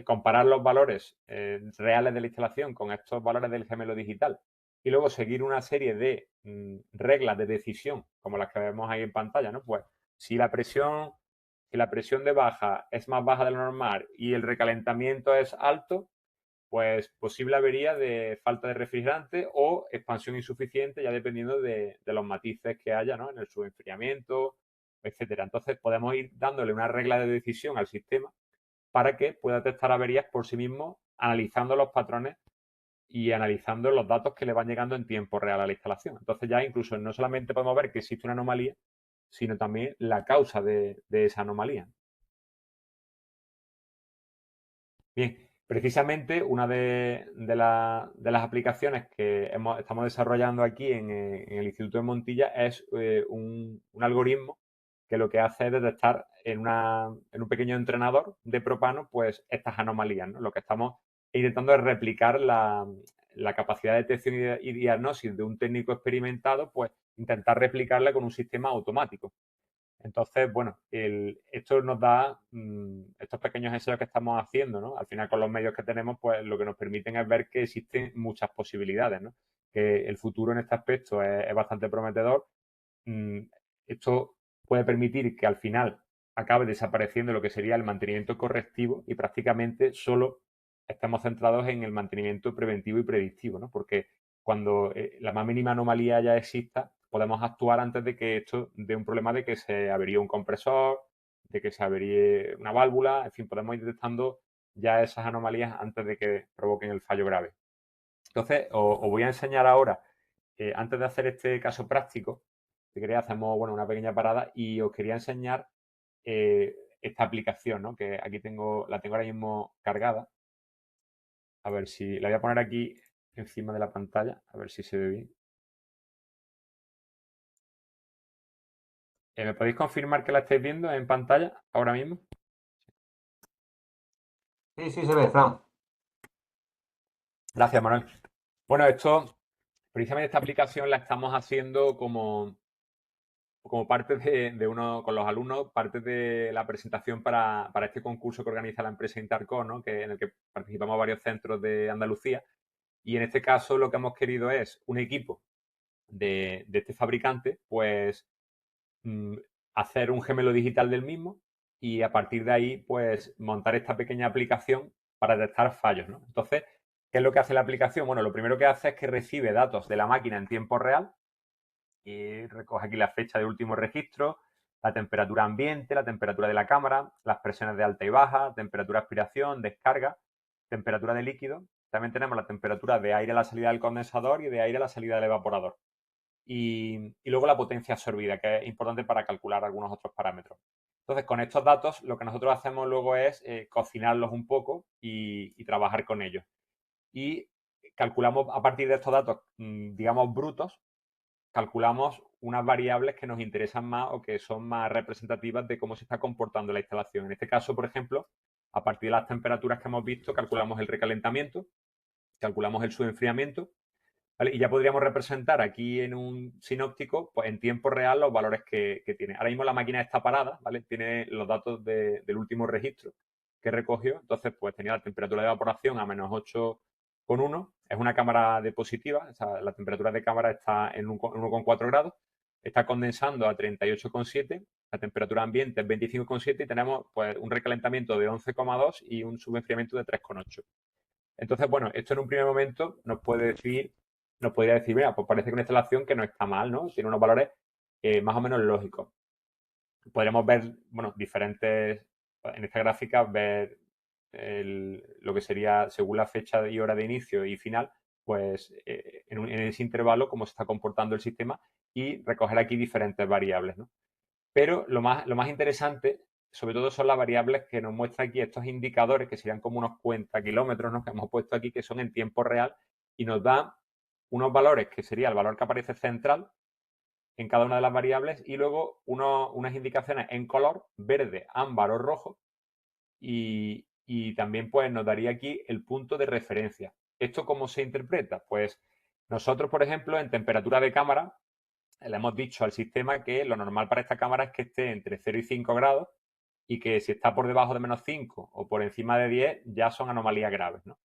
comparar los valores reales de la instalación con estos valores del gemelo digital y luego seguir una serie de reglas de decisión, como las que vemos ahí en pantalla, ¿no? Pues si la presión de baja es más baja de lo normal y el recalentamiento es alto, pues posible avería de falta de refrigerante o expansión insuficiente, ya dependiendo de los matices que haya, ¿no? En el subenfriamiento, etcétera. Entonces podemos ir dándole una regla de decisión al sistema para que pueda detectar averías por sí mismo, analizando los patrones y analizando los datos que le van llegando en tiempo real a la instalación. Entonces ya incluso no solamente podemos ver que existe una anomalía, sino también la causa de esa anomalía. Bien, precisamente una de las aplicaciones que estamos desarrollando aquí en el Instituto de Montilla es un algoritmo que lo que hace es detectar en un pequeño entrenador de propano pues estas anomalías, ¿no? Lo que estamos intentando es replicar la capacidad de detección y diagnóstico de un técnico experimentado, pues intentar replicarla con un sistema automático. Entonces, bueno, esto nos da estos pequeños ensayos que estamos haciendo, ¿no? Al final, con los medios que tenemos, pues lo que nos permiten es ver que existen muchas posibilidades, ¿no? Que el futuro en este aspecto es bastante prometedor. Mm, Esto puede permitir que al final acabe desapareciendo lo que sería el mantenimiento correctivo y prácticamente solo estemos centrados en el mantenimiento preventivo y predictivo, ¿no? Porque cuando la más mínima anomalía ya exista, podemos actuar antes de que esto dé un problema de que se averíe un compresor, de que se averíe una válvula, en fin, podemos ir detectando ya esas anomalías antes de que provoquen el fallo grave. Entonces, os voy a enseñar ahora, antes de hacer este caso práctico, si queréis hacemos bueno, una pequeña parada y os quería enseñar esta aplicación, ¿no? Que aquí la tengo ahora mismo cargada. A ver si la voy a poner aquí encima de la pantalla, a ver si se ve bien. ¿Me podéis confirmar que la estáis viendo en pantalla ahora mismo? Sí, sí se ve, Fran. Gracias, Manuel. Bueno, precisamente esta aplicación la estamos haciendo como parte de uno, con los alumnos, parte de la presentación para este concurso que organiza la empresa Interco, ¿no? En el que participamos varios centros de Andalucía. Y en este caso lo que hemos querido es un equipo de este fabricante, pues mm, hacer un gemelo digital del mismo y a partir de ahí, pues montar esta pequeña aplicación para detectar fallos, ¿no? Entonces, ¿qué es lo que hace la aplicación? Bueno, lo primero que hace es que recibe datos de la máquina en tiempo real y recoge aquí la fecha de último registro, la temperatura ambiente, la temperatura de la cámara, las presiones de alta y baja, temperatura de aspiración, descarga, temperatura de líquido. También tenemos la temperatura de aire a la salida del condensador y de aire a la salida del evaporador. Y luego la potencia absorbida, que es importante para calcular algunos otros parámetros. Entonces, con estos datos, lo que nosotros hacemos luego es cocinarlos un poco y trabajar con ellos. Y calculamos a partir de estos datos, digamos, brutos, calculamos unas variables que nos interesan más o que son más representativas de cómo se está comportando la instalación. En este caso, por ejemplo, a partir de las temperaturas que hemos visto, calculamos el recalentamiento, calculamos el subenfriamiento, ¿vale? Y ya podríamos representar aquí en un sinóptico, pues en tiempo real, los valores que tiene. Ahora mismo la máquina está parada, ¿vale? Tiene los datos del último registro que recogió. Entonces, pues tenía la temperatura de evaporación a menos 8,1. Es una cámara depositiva, o sea, la temperatura de cámara está en 1,4 grados. Está condensando a 38,7. La temperatura ambiente es 25,7 y tenemos pues un recalentamiento de 11,2 y un subenfriamiento de 3,8. Entonces, bueno, esto en un primer momento nos podría decir, mira, pues parece que una instalación que no está mal, ¿no? Tiene unos valores más o menos lógicos. Podríamos ver, bueno, diferentes, en esta gráfica, ver lo que sería, según la fecha y hora de inicio y final, pues en ese intervalo, cómo se está comportando el sistema y recoger aquí diferentes variables, ¿no? Pero lo más interesante, sobre todo, son las variables que nos muestra aquí estos indicadores, que serían como unos cuentakilómetros, ¿no? Que hemos puesto aquí, que son en tiempo real, y nos dan unos valores, que sería el valor que aparece central en cada una de las variables, y luego unas indicaciones en color, verde, ámbar o rojo, y también pues nos daría aquí el punto de referencia. ¿Esto cómo se interpreta? Pues nosotros, por ejemplo, en temperatura de cámara, le hemos dicho al sistema que lo normal para esta cámara es que esté entre 0 y 5 grados y que si está por debajo de menos 5 o por encima de 10 ya son anomalías graves, ¿no?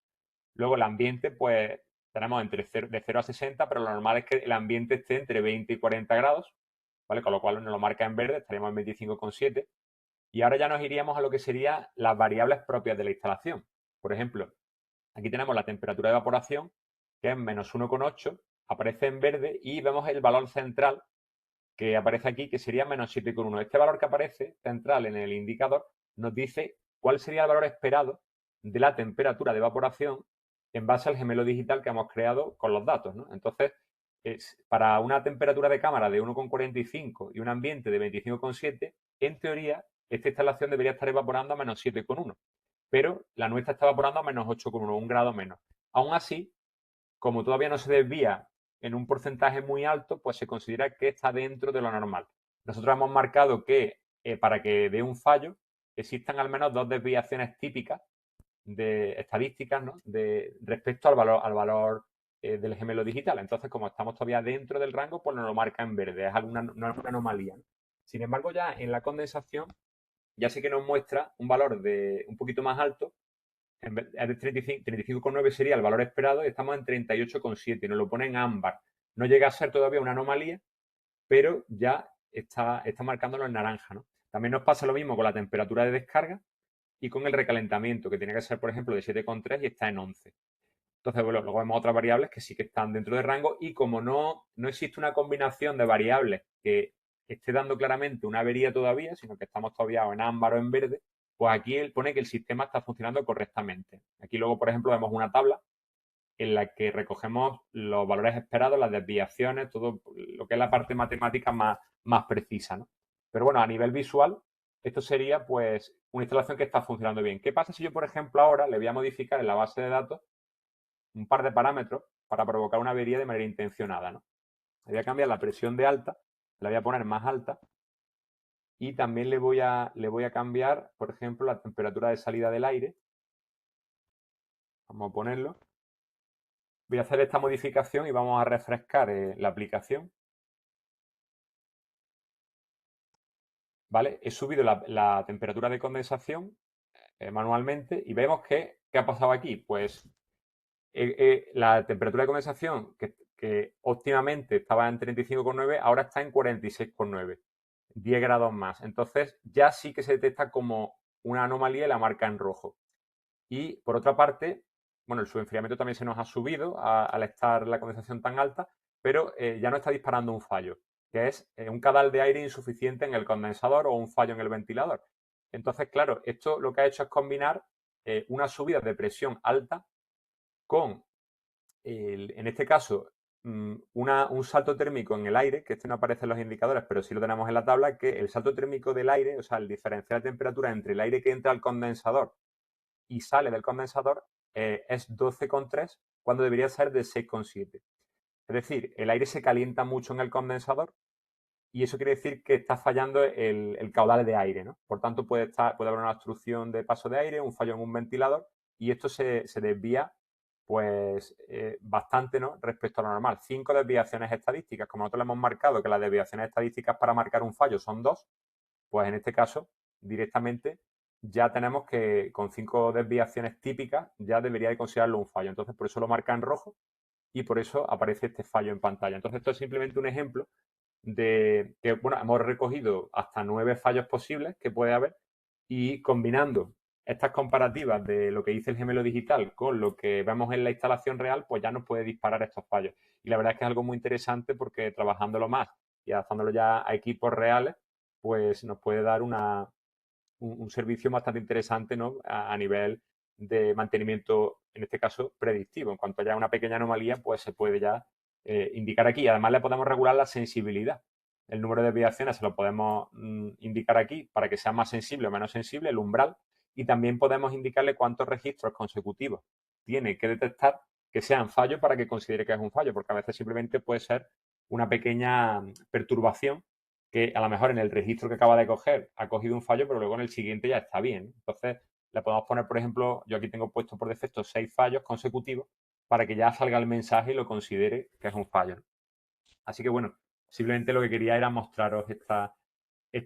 Luego el ambiente, pues tenemos de 0 a 60, pero lo normal es que el ambiente esté entre 20 y 40 grados, ¿vale? Con lo cual nos lo marca en verde, estaríamos en 25,7. Y ahora ya nos iríamos a lo que serían las variables propias de la instalación. Por ejemplo, aquí tenemos la temperatura de evaporación, que es menos 1,8, aparece en verde y vemos el valor central que aparece aquí, que sería menos 7,1. Este valor que aparece central en el indicador nos dice cuál sería el valor esperado de la temperatura de evaporación en base al gemelo digital que hemos creado con los datos, ¿no? Entonces, para una temperatura de cámara de 1,45 y un ambiente de 25,7, en teoría, esta instalación debería estar evaporando a menos 7,1, pero la nuestra está evaporando a menos 8,1, un grado menos. Aún así, como todavía no se desvía en un porcentaje muy alto, pues se considera que está dentro de lo normal. Nosotros hemos marcado que para que dé un fallo existan al menos dos desviaciones típicas de estadísticas, ¿no? Respecto al valor del gemelo digital. Entonces, como estamos todavía dentro del rango, pues nos lo marca en verde, no es una anomalía, ¿no? Sin embargo, ya en la condensación ya sí que nos muestra un valor de un poquito más alto. En vez de 35,9 sería el valor esperado y estamos en 38,7. Nos lo pone en ámbar. No llega a ser todavía una anomalía, pero ya está marcándolo en naranja, ¿no? También nos pasa lo mismo con la temperatura de descarga y con el recalentamiento, que tiene que ser, por ejemplo, de 7,3 y está en 11. Entonces, bueno, luego vemos otras variables que sí que están dentro del rango y como no existe una combinación de variables que esté dando claramente una avería todavía, sino que estamos todavía o en ámbar o en verde, pues aquí él pone que el sistema está funcionando correctamente. Aquí luego, por ejemplo, vemos una tabla en la que recogemos los valores esperados, las desviaciones, todo lo que es la parte matemática más precisa, ¿no? Pero bueno, a nivel visual, esto sería pues una instalación que está funcionando bien. ¿Qué pasa si yo, por ejemplo, ahora le voy a modificar en la base de datos un par de parámetros para provocar una avería de manera intencionada, ¿no? Le voy a cambiar la presión de alta, la voy a poner más alta y también le voy a cambiar, por ejemplo, la temperatura de salida del aire. Vamos a ponerlo. Voy a hacer esta modificación y vamos a refrescar la aplicación. ¿Vale? He subido la temperatura de condensación manualmente y vemos que, ¿qué ha pasado aquí? Pues la temperatura de condensación que óptimamente estaba en 35,9, ahora está en 46,9, 10 grados más. Entonces ya sí que se detecta como una anomalía y la marca en rojo. Y por otra parte, bueno, el subenfriamiento también se nos ha subido al estar la condensación tan alta, pero ya no está disparando un fallo, que es un caudal de aire insuficiente en el condensador o un fallo en el ventilador. Entonces, claro, esto lo que ha hecho es combinar una subida de presión alta con, en este caso, un salto térmico en el aire, que este no aparece en los indicadores, pero sí lo tenemos en la tabla, que el salto térmico del aire, o sea, el diferencial de temperatura entre el aire que entra al condensador y sale del condensador, es 12,3 cuando debería ser de 6,7. Es decir, el aire se calienta mucho en el condensador y eso quiere decir que está fallando el caudal de aire, ¿no? Por tanto, puede haber una obstrucción de paso de aire, un fallo en un ventilador y esto se desvía pues bastante, ¿no? Respecto a lo normal. 5 desviaciones estadísticas, como nosotros le hemos marcado que las desviaciones estadísticas para marcar un fallo son 2, pues en este caso directamente ya tenemos que con 5 desviaciones típicas ya debería de considerarlo un fallo. Entonces por eso lo marca en rojo y por eso aparece este fallo en pantalla. Entonces esto es simplemente un ejemplo de que, bueno, hemos recogido hasta 9 fallos posibles que puede haber y combinando estas comparativas de lo que dice el gemelo digital con lo que vemos en la instalación real, pues ya nos puede disparar estos fallos. Y la verdad es que es algo muy interesante porque trabajándolo más y adaptándolo ya a equipos reales, pues nos puede dar un servicio bastante interesante, ¿no? A nivel de mantenimiento, en este caso, predictivo. En cuanto haya una pequeña anomalía, pues se puede ya indicar aquí. Además, le podemos regular la sensibilidad. El número de desviaciones se lo podemos indicar aquí para que sea más sensible o menos sensible, el umbral. Y también podemos indicarle cuántos registros consecutivos tiene que detectar que sean fallos para que considere que es un fallo, porque a veces simplemente puede ser una pequeña perturbación que a lo mejor en el registro que acaba de coger ha cogido un fallo, pero luego en el siguiente ya está bien. Entonces, le podemos poner, por ejemplo, yo aquí tengo puesto por defecto 6 fallos consecutivos para que ya salga el mensaje y lo considere que es un fallo. Así que bueno, simplemente lo que quería era mostraros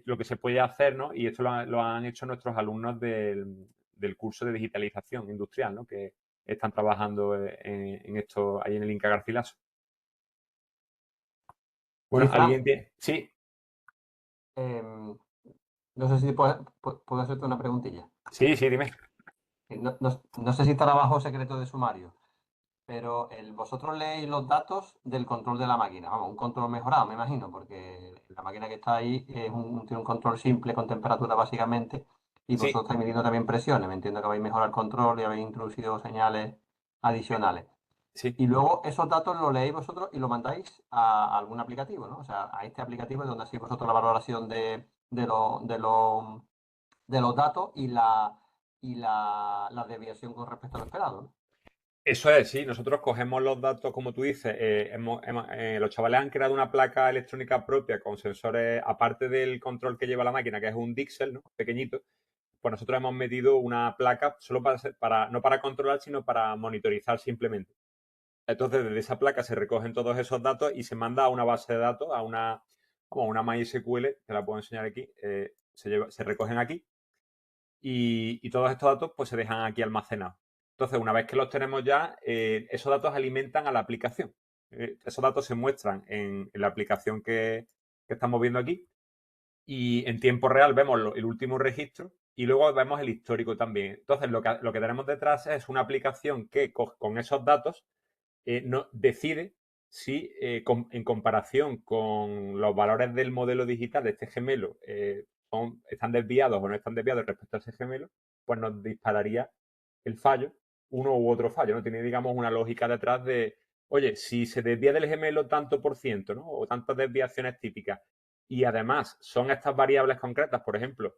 lo que se puede hacer, ¿no? Y esto lo han hecho nuestros alumnos del curso de digitalización industrial, ¿no? Que están trabajando en esto ahí en el Inca Garcilaso. Oye, Bueno, Fran, ¿alguien tiene? Sí, em, no sé si puedo hacerte una preguntilla. sí, sí, dime. No sé si estará bajo secreto de sumario, pero vosotros leéis los datos del control de la máquina. Vamos, un control mejorado, me imagino, porque la máquina que está ahí tiene un control simple con temperatura básicamente, y vosotros Sí, estáis midiendo también presiones. Me entiendo que habéis mejorado el control y habéis introducido señales adicionales. sí. Y luego esos datos los leéis vosotros y lo mandáis a algún aplicativo, ¿no? O sea, a este aplicativo es donde hacéis vosotros la valoración de los datos la desviación con respecto a lo esperado, ¿no? Eso es, sí. Nosotros cogemos los datos, como tú dices. Los chavales han creado una placa electrónica propia con sensores, aparte del control que lleva la máquina, que es un Dixel, ¿no? Pequeñito. Pues nosotros hemos metido una placa solo no para controlar, sino para monitorizar simplemente. Entonces, desde esa placa se recogen todos esos datos y se manda a una base de datos, a una MySQL, te la puedo enseñar aquí. Se recogen aquí y todos estos datos pues se dejan aquí almacenados. Entonces, una vez que los tenemos ya, esos datos alimentan a la aplicación. Esos datos se muestran en la aplicación que estamos viendo aquí y en tiempo real vemos el último registro y luego vemos el histórico también. Entonces, lo que tenemos detrás es una aplicación que con esos datos decide si en comparación con los valores del modelo digital de este gemelo están desviados o no están desviados respecto a ese gemelo, pues nos dispararía el fallo, uno u otro fallo, ¿no? Tiene, digamos, una lógica detrás de, oye, si se desvía del gemelo tanto por ciento, ¿no? O tantas desviaciones típicas, y además son estas variables concretas, por ejemplo,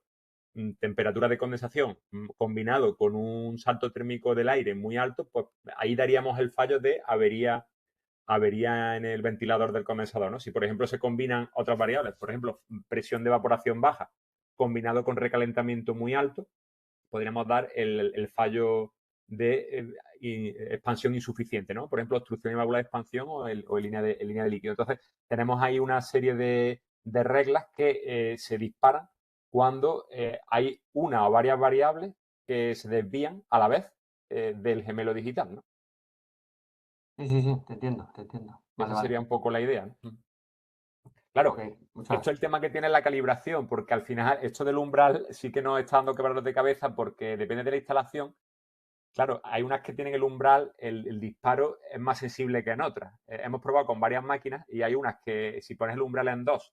temperatura de condensación combinado con un salto térmico del aire muy alto, pues ahí daríamos el fallo de avería en el ventilador del condensador, ¿no? Si, por ejemplo, se combinan otras variables, por ejemplo, presión de evaporación baja combinado con recalentamiento muy alto, podríamos dar el fallo de expansión insuficiente, ¿no? Por ejemplo, obstrucción y válvula de expansión o línea de líquido. Entonces, tenemos ahí una serie de reglas que se disparan cuando hay una o varias variables que se desvían a la vez del gemelo digital, ¿no? Sí, sí, sí, te entiendo, te entiendo. Vale, Esa vale. sería un poco la idea, ¿no? Ok, Claro, muchas esto es el tema que tiene la calibración, porque al final esto del umbral sí que nos está dando quebraderos de cabeza porque depende de la instalación. Claro, hay unas que tienen el umbral, el disparo es más sensible que en otras. Hemos probado con varias máquinas y hay unas que si pones el umbral en 2,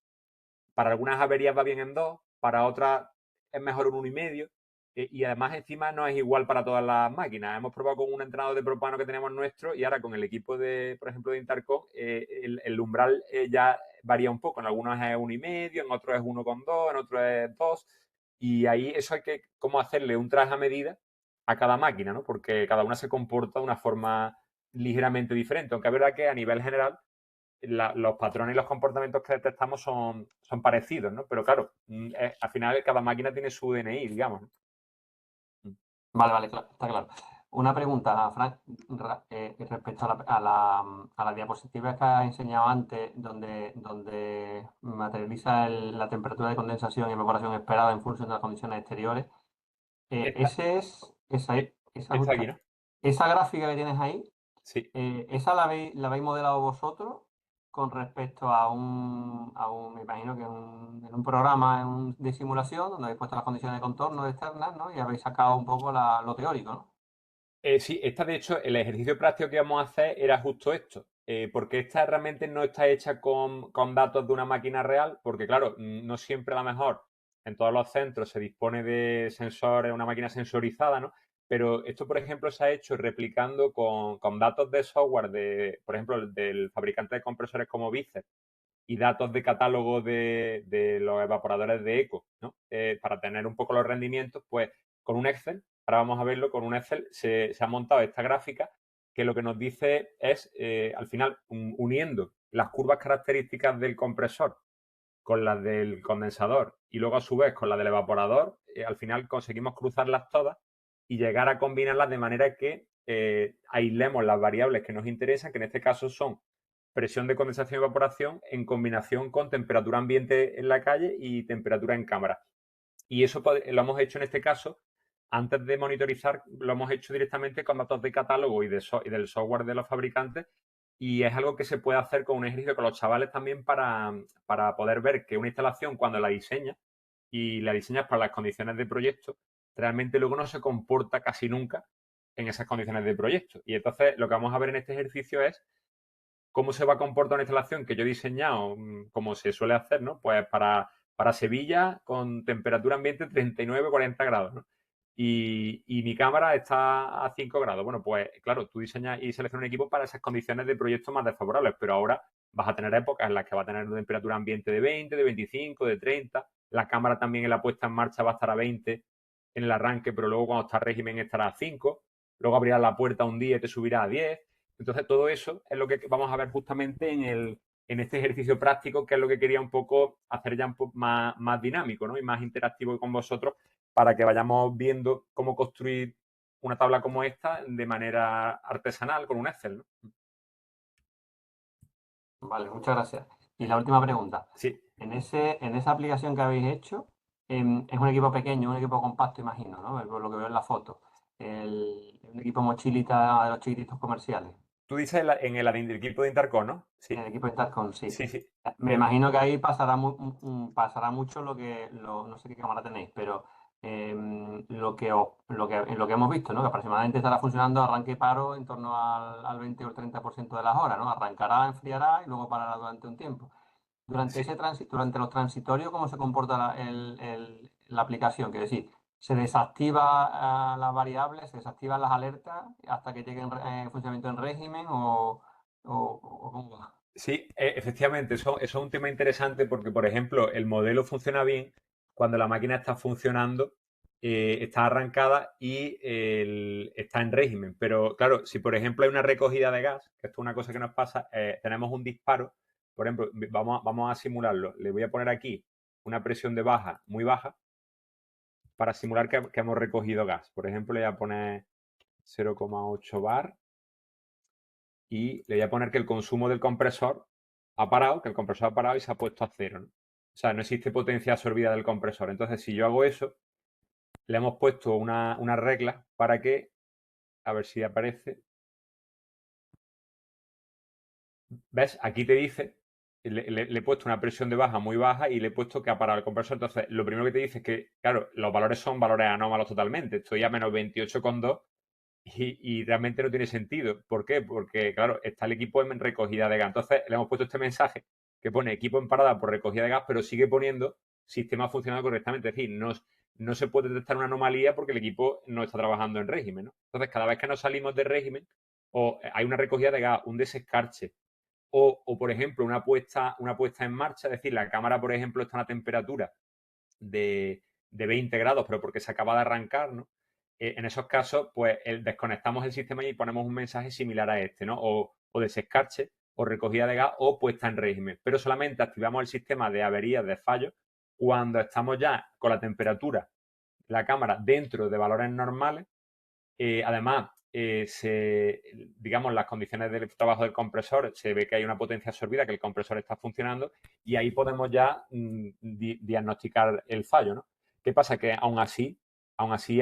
para algunas averías va bien en 2, para otras es mejor un 1,5. Y además encima no es igual para todas las máquinas. Hemos probado con un entrenador de propano que tenemos nuestro y ahora con el equipo de, por ejemplo, de Intercom, el umbral ya varía un poco. En algunos es 1,5, en otros es 1,2, en otros es 2. Y ahí eso hay que como hacerle un traje a medida a cada máquina, ¿no? Porque cada una se comporta de una forma ligeramente diferente. Aunque es verdad que a nivel general los patrones y los comportamientos que detectamos son parecidos, ¿no? Pero claro, al final cada máquina tiene su DNI, digamos, ¿no? Vale, vale, está claro. Una pregunta, Frank, respecto a la diapositiva que has enseñado antes, donde materializa la temperatura de condensación y evaporación esperada en función de las condiciones exteriores. Esta, Esa, esta aquí, ¿no? esa gráfica que tienes ahí, Sí. ¿esa la habéis modelado vosotros con respecto me imagino que en un programa de simulación donde habéis puesto las condiciones de contorno externas, ¿no? Y habéis sacado un poco lo teórico, ¿no? Sí, esta de hecho, el ejercicio práctico que vamos a hacer era justo esto, porque esta realmente no está hecha con datos de una máquina real, porque claro, no siempre a lo mejor en todos los centros se dispone de sensores, una máquina sensorizada, ¿no? Pero esto, por ejemplo, se ha hecho replicando con datos de software, por ejemplo, del fabricante de compresores como Vicer y datos de catálogo de los evaporadores de eco, ¿no? Para tener un poco los rendimientos, pues con un Excel, ahora vamos a verlo, con un Excel se ha montado esta gráfica que lo que nos dice es, al final, uniendo las curvas características del compresor con las del condensador y luego a su vez con la del evaporador, al final conseguimos cruzarlas todas y llegar a combinarlas de manera que aislemos las variables que nos interesan, que en este caso son presión de condensación y evaporación en combinación con temperatura ambiente en la calle y temperatura en cámara. Y eso lo hemos hecho en este caso, antes de monitorizar, lo hemos hecho directamente con datos de catálogo y del software de los fabricantes. Y es algo que se puede hacer con un ejercicio con los chavales también para poder ver que una instalación, cuando la diseñas y la diseñas para las condiciones de proyecto, realmente luego no se comporta casi nunca en esas condiciones de proyecto. Y entonces lo que vamos a ver en este ejercicio es cómo se va a comportar una instalación que yo he diseñado, como se suele hacer, ¿no? Pues para Sevilla con temperatura ambiente 39-40 grados, ¿no? Y mi cámara está a 5 grados. Bueno, pues claro, tú diseñas y seleccionas un equipo para esas condiciones de proyecto más desfavorables, pero ahora vas a tener épocas en las que va a tener una temperatura ambiente de 20, de 25, de 30. La cámara también en la puesta en marcha va a estar a 20 en el arranque, pero luego cuando está régimen estará a 5. Luego abrirás la puerta un día y te subirá a 10. Entonces, todo eso es lo que vamos a ver justamente en este ejercicio práctico, que es lo que quería un poco hacer ya un poco más dinámico, ¿no? Y más interactivo con vosotros para que vayamos viendo cómo construir una tabla como esta de manera artesanal con un Excel, ¿no? Vale, muchas gracias. Y la última pregunta. Sí, En esa aplicación que habéis hecho, es un equipo pequeño, un equipo compacto, imagino, ¿no? Por lo que veo en la foto. Un equipo mochilita de los chiquititos comerciales. tú dices en el equipo de Intercom, ¿no? En Sí, el equipo de Intercom, sí. sí, sí. Me imagino que ahí pasará mucho no sé qué cámara tenéis, pero lo que hemos visto, ¿no? Que aproximadamente estará funcionando arranque y paro en torno al 20 o el 30% de las horas, ¿no? Arrancará, enfriará y luego parará durante un tiempo. Sí, Durante los transitorios, ¿cómo se comporta la aplicación? Quiero decir, ¿se desactiva las variables, se desactivan las alertas hasta que llegue en funcionamiento en régimen o cómo va? sí, efectivamente, eso es un tema interesante porque, por ejemplo, el modelo funciona bien cuando la máquina está funcionando, está arrancada y está en régimen. Pero, claro, si por ejemplo hay una recogida de gas, que esto es una cosa que nos pasa, tenemos un disparo, por ejemplo, vamos a simularlo. Le voy a poner aquí una presión de baja, muy baja, para simular que hemos recogido gas. Por ejemplo, le voy a poner 0,8 bar y le voy a poner que el consumo del compresor ha parado, que el compresor ha parado y se ha puesto a cero, ¿no? O sea, no existe potencia absorbida del compresor. Entonces, si yo hago eso, le hemos puesto una regla para que, a ver si aparece, ¿ves? Aquí te dice, le he puesto una presión de baja muy baja y le he puesto que ha parado el compresor. Entonces, lo primero que te dice es que, claro, los valores son valores anómalos totalmente. Estoy a menos 28,2 y realmente no tiene sentido. ¿Por qué? Porque, claro, está el equipo en recogida de gas. Entonces, le hemos puesto este mensaje que pone equipo en parada por recogida de gas, pero sigue poniendo sistema funcionando correctamente. Es decir, no se puede detectar una anomalía porque el equipo no está trabajando en régimen, ¿no? Entonces, cada vez que nos salimos de régimen, o hay una recogida de gas, un desescarche, por ejemplo, una puesta en marcha, es decir, la cámara, por ejemplo, está a una temperatura de 20 grados, pero porque se acaba de arrancar, ¿no? En esos casos, pues desconectamos el sistema y ponemos un mensaje similar a este, ¿no? O desescarche, o recogida de gas, o puesta en régimen. Pero solamente activamos el sistema de averías, de fallos, cuando estamos ya con la temperatura, la cámara dentro de valores normales. Además, digamos, las condiciones del trabajo del compresor, se ve que hay una potencia absorbida, que el compresor está funcionando, y ahí podemos ya diagnosticar el fallo, ¿no? ¿Qué pasa? Que aún así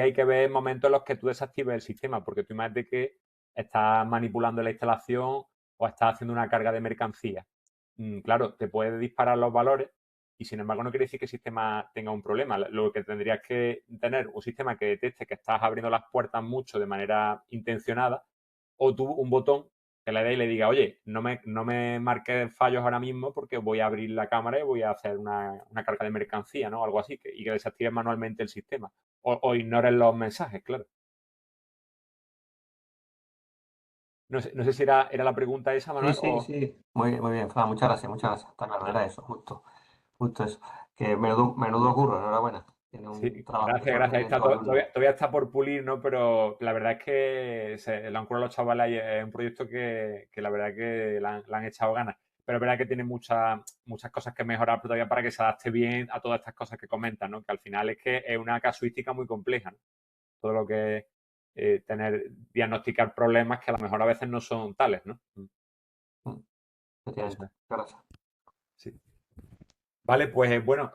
hay que ver momentos en los que tú desactives el sistema, porque tú imagínate que estás manipulando la instalación o estás haciendo una carga de mercancía. Claro, te puede disparar los valores y sin embargo no quiere decir que el sistema tenga un problema. Lo que tendrías que tener un sistema que detecte que estás abriendo las puertas mucho de manera intencionada o tú un botón que le dé y le diga, oye, no me marques fallos ahora mismo porque voy a abrir la cámara y voy a hacer una carga de mercancía, ¿no? Algo así, y que desactives manualmente el sistema. O ignores los mensajes, claro. No sé si era la pregunta esa, Sí, Manuel, sí, o... sí. Muy bien, Fran, muchas gracias, muchas gracias. Está claro, era eso, justo eso. Que menudo curro, enhorabuena. Tiene un Sí, trabajo que gracias, seguro que gracias. Ahí tienen está, todos los días. todavía está por pulir, ¿no? Pero la verdad es que se lo han currado los chavales y es un proyecto que la verdad es que le han echado ganas. Pero es verdad que tiene muchas cosas que mejorar todavía para que se adapte bien a todas estas cosas que comentan, ¿no? Que al final es que es una casuística muy compleja, ¿no? Todo lo que es diagnosticar problemas que a lo mejor a veces no son tales, ¿no? Mm, Eso efectivamente. es, Muchas gracias. sí. Vale, pues bueno,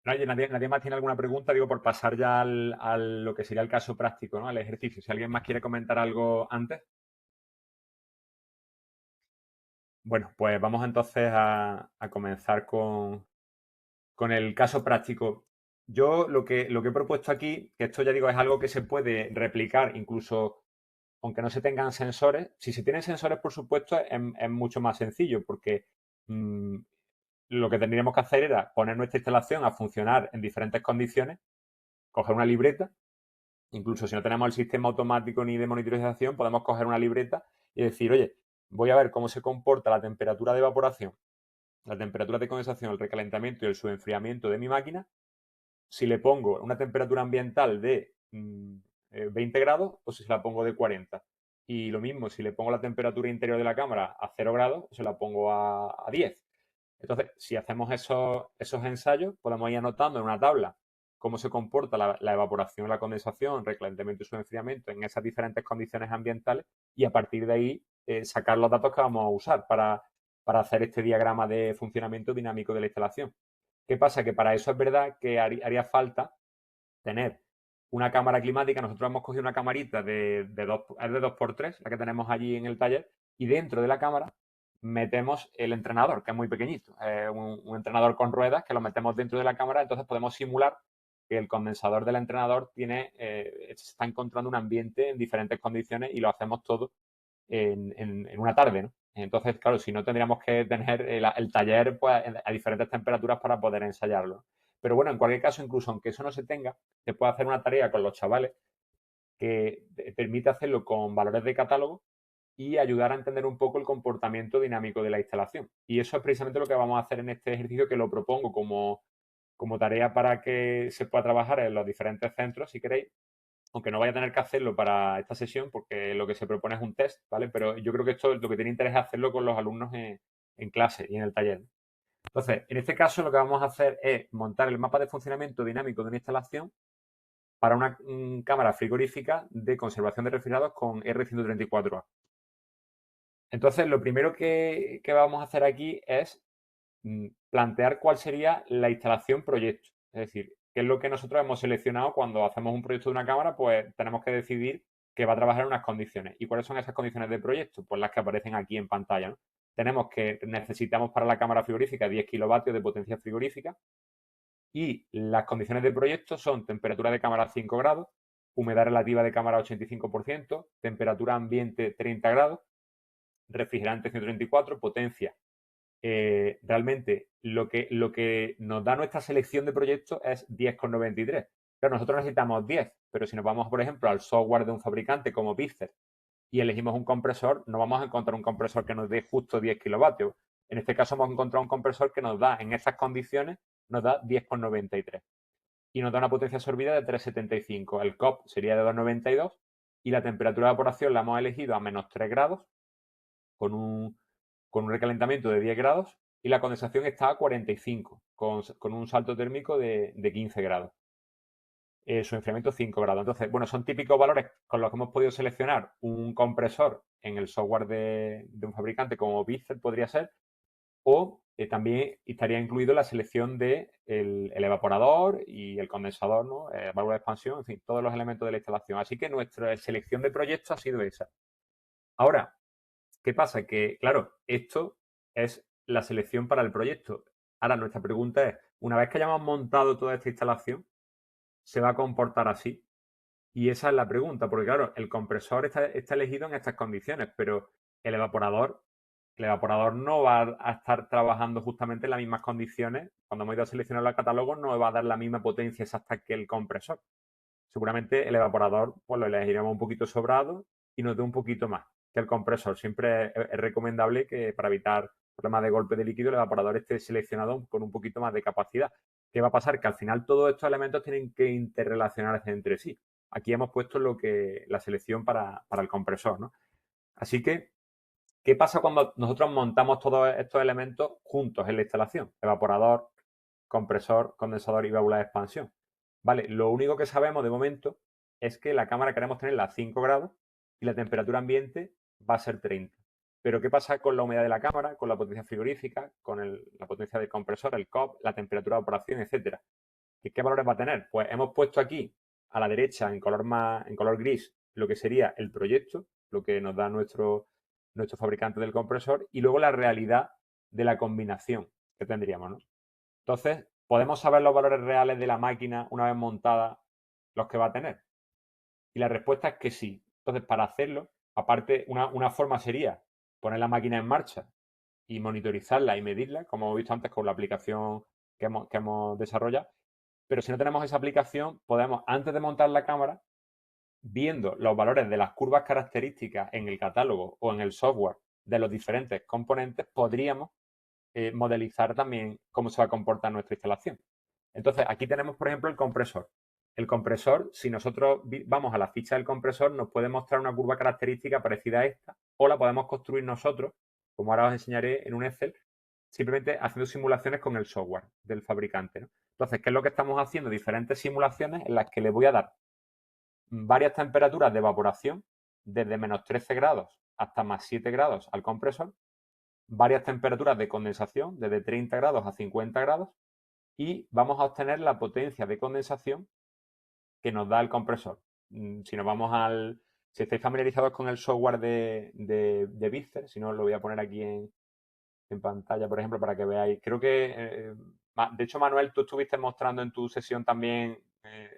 nadie más tiene alguna pregunta, digo, por pasar ya lo que sería el caso práctico, ¿no? Al ejercicio. Si alguien más quiere comentar algo antes, bueno, pues vamos entonces a comenzar con el caso práctico. Yo lo que he propuesto aquí, que esto ya digo es algo que se puede replicar incluso aunque no se tengan sensores. Si se tienen sensores, por supuesto, es mucho más sencillo porque mm, lo que tendríamos que hacer era poner nuestra instalación a funcionar en diferentes condiciones, coger una libreta, incluso si no tenemos el sistema automático ni de monitorización, podemos coger una libreta y decir, oye, voy a ver cómo se comporta la temperatura de evaporación, la temperatura de condensación, el recalentamiento y el subenfriamiento de mi máquina. Si le pongo una temperatura ambiental de 20 grados o si se la pongo de 40. Y lo mismo, si le pongo la temperatura interior de la cámara a 0 grados, se la pongo a 10. Entonces, si hacemos esos ensayos, podemos ir anotando en una tabla cómo se comporta la evaporación, la condensación, el recalentamiento y su enfriamiento en esas diferentes condiciones ambientales y a partir de ahí sacar los datos que vamos a usar para hacer este diagrama de funcionamiento dinámico de la instalación. ¿Qué pasa? Que para eso es verdad que haría falta tener una cámara climática. Nosotros hemos cogido una camarita es de 2x3, la que tenemos allí en el taller, y dentro de la cámara metemos el entrenador, que es muy pequeñito, un entrenador con ruedas que lo metemos dentro de la cámara, entonces podemos simular que el condensador del entrenador se está encontrando un ambiente en diferentes condiciones y lo hacemos todo en una tarde, ¿no? Entonces, claro, si no tendríamos que tener el taller pues, a diferentes temperaturas para poder ensayarlo. Pero bueno, en cualquier caso, incluso aunque eso no se tenga, se puede hacer una tarea con los chavales que te permite hacerlo con valores de catálogo y ayudar a entender un poco el comportamiento dinámico de la instalación. Y eso es precisamente lo que vamos a hacer en este ejercicio, que lo propongo como tarea para que se pueda trabajar en los diferentes centros, si queréis, aunque no vaya a tener que hacerlo para esta sesión, porque lo que se propone es un test, ¿vale? Pero yo creo que esto lo que tiene interés es hacerlo con los alumnos en clase y en el taller. Entonces, en este caso lo que vamos a hacer es montar el mapa de funcionamiento dinámico de una instalación para una cámara frigorífica de conservación de refrigerados con R134A. Entonces, lo primero que vamos a hacer aquí es plantear cuál sería la instalación proyecto. Es decir, qué es lo que nosotros hemos seleccionado cuando hacemos un proyecto de una cámara, pues tenemos que decidir que va a trabajar en unas condiciones. ¿Y cuáles son esas condiciones de proyecto? Pues las que aparecen aquí en pantalla, ¿no? Tenemos que necesitamos para la cámara frigorífica 10 kilovatios de potencia frigorífica y las condiciones de proyecto son temperatura de cámara a 5 grados, humedad relativa de cámara 85%, temperatura ambiente 30 grados, refrigerante 134, potencia. Realmente lo que nos da nuestra selección de proyectos es 10,93. Claro, nosotros necesitamos 10, pero si nos vamos, por ejemplo, al software de un fabricante como Pixel y elegimos un compresor, no vamos a encontrar un compresor que nos dé justo 10 kilovatios. En este caso hemos encontrado un compresor que nos da, en estas condiciones, nos da 10,93 y nos da una potencia absorbida de 3,75. El COP sería de 2,92 y la temperatura de evaporación la hemos elegido a menos 3 grados con un recalentamiento de 10 grados y la condensación está a 45 con un salto térmico de 15 grados. Su enfriamiento 5 grados. Entonces, bueno, son típicos valores con los que hemos podido seleccionar un compresor en el software de un fabricante como Pixel podría ser, o también estaría incluido la selección de el evaporador y el condensador, ¿no? Válvula de expansión, en fin, todos los elementos de la instalación. Así que nuestra selección de proyectos ha sido esa. Ahora, ¿qué pasa? Que, claro, esto es la selección para el proyecto. Ahora, nuestra pregunta es, una vez que hayamos montado toda esta instalación, ¿se va a comportar así? Y esa es la pregunta, porque claro, el compresor está elegido en estas condiciones, pero el evaporador no va a estar trabajando justamente en las mismas condiciones. Cuando hemos ido a seleccionar el catálogo, no va a dar la misma potencia exacta que el compresor. Seguramente el evaporador pues lo elegiremos un poquito sobrado y nos dé un poquito más que el compresor. Siempre es recomendable que para evitar problemas de golpe de líquido el evaporador esté seleccionado con un poquito más de capacidad. ¿Qué va a pasar? Que al final todos estos elementos tienen que interrelacionarse entre sí. Aquí hemos puesto la selección para el compresor, ¿no? Así que, ¿qué pasa cuando nosotros montamos todos estos elementos juntos en la instalación? Evaporador, compresor, condensador y válvula de expansión. Vale, lo único que sabemos de momento es que la cámara queremos tenerla a 5 grados y la temperatura ambiente va a ser 30. Pero ¿qué pasa con la humedad de la cámara, con la potencia frigorífica, con la potencia del compresor, el COP, la temperatura de operación, etcétera? ¿Qué valores va a tener? Pues hemos puesto aquí a la derecha en color gris lo que sería el proyecto, lo que nos da nuestro fabricante del compresor y luego la realidad de la combinación que tendríamos, ¿no? Entonces, ¿podemos saber los valores reales de la máquina una vez montada, los que va a tener? Y la respuesta es que sí. Entonces, para hacerlo, aparte, una forma sería poner la máquina en marcha y monitorizarla y medirla, como hemos visto antes con la aplicación que hemos desarrollado. Pero si no tenemos esa aplicación, podemos, antes de montar la cámara, viendo los valores de las curvas características en el catálogo o en el software de los diferentes componentes, podríamos modelizar también cómo se va a comportar nuestra instalación. Entonces, aquí tenemos, por ejemplo, el compresor. El compresor, si nosotros vamos a la ficha del compresor, nos puede mostrar una curva característica parecida a esta, o la podemos construir nosotros, como ahora os enseñaré en un Excel, simplemente haciendo simulaciones con el software del fabricante, ¿no? Entonces, ¿qué es lo que estamos haciendo? Diferentes simulaciones en las que le voy a dar varias temperaturas de evaporación, desde menos 13 grados hasta más 7 grados al compresor, varias temperaturas de condensación, desde 30 grados a 50 grados, y vamos a obtener la potencia de condensación que nos da el compresor. Si nos vamos si estáis familiarizados con el software de Vista, si no, lo voy a poner aquí en pantalla, por ejemplo, para que veáis. Creo que, de hecho, Manuel, tú estuviste mostrando en tu sesión también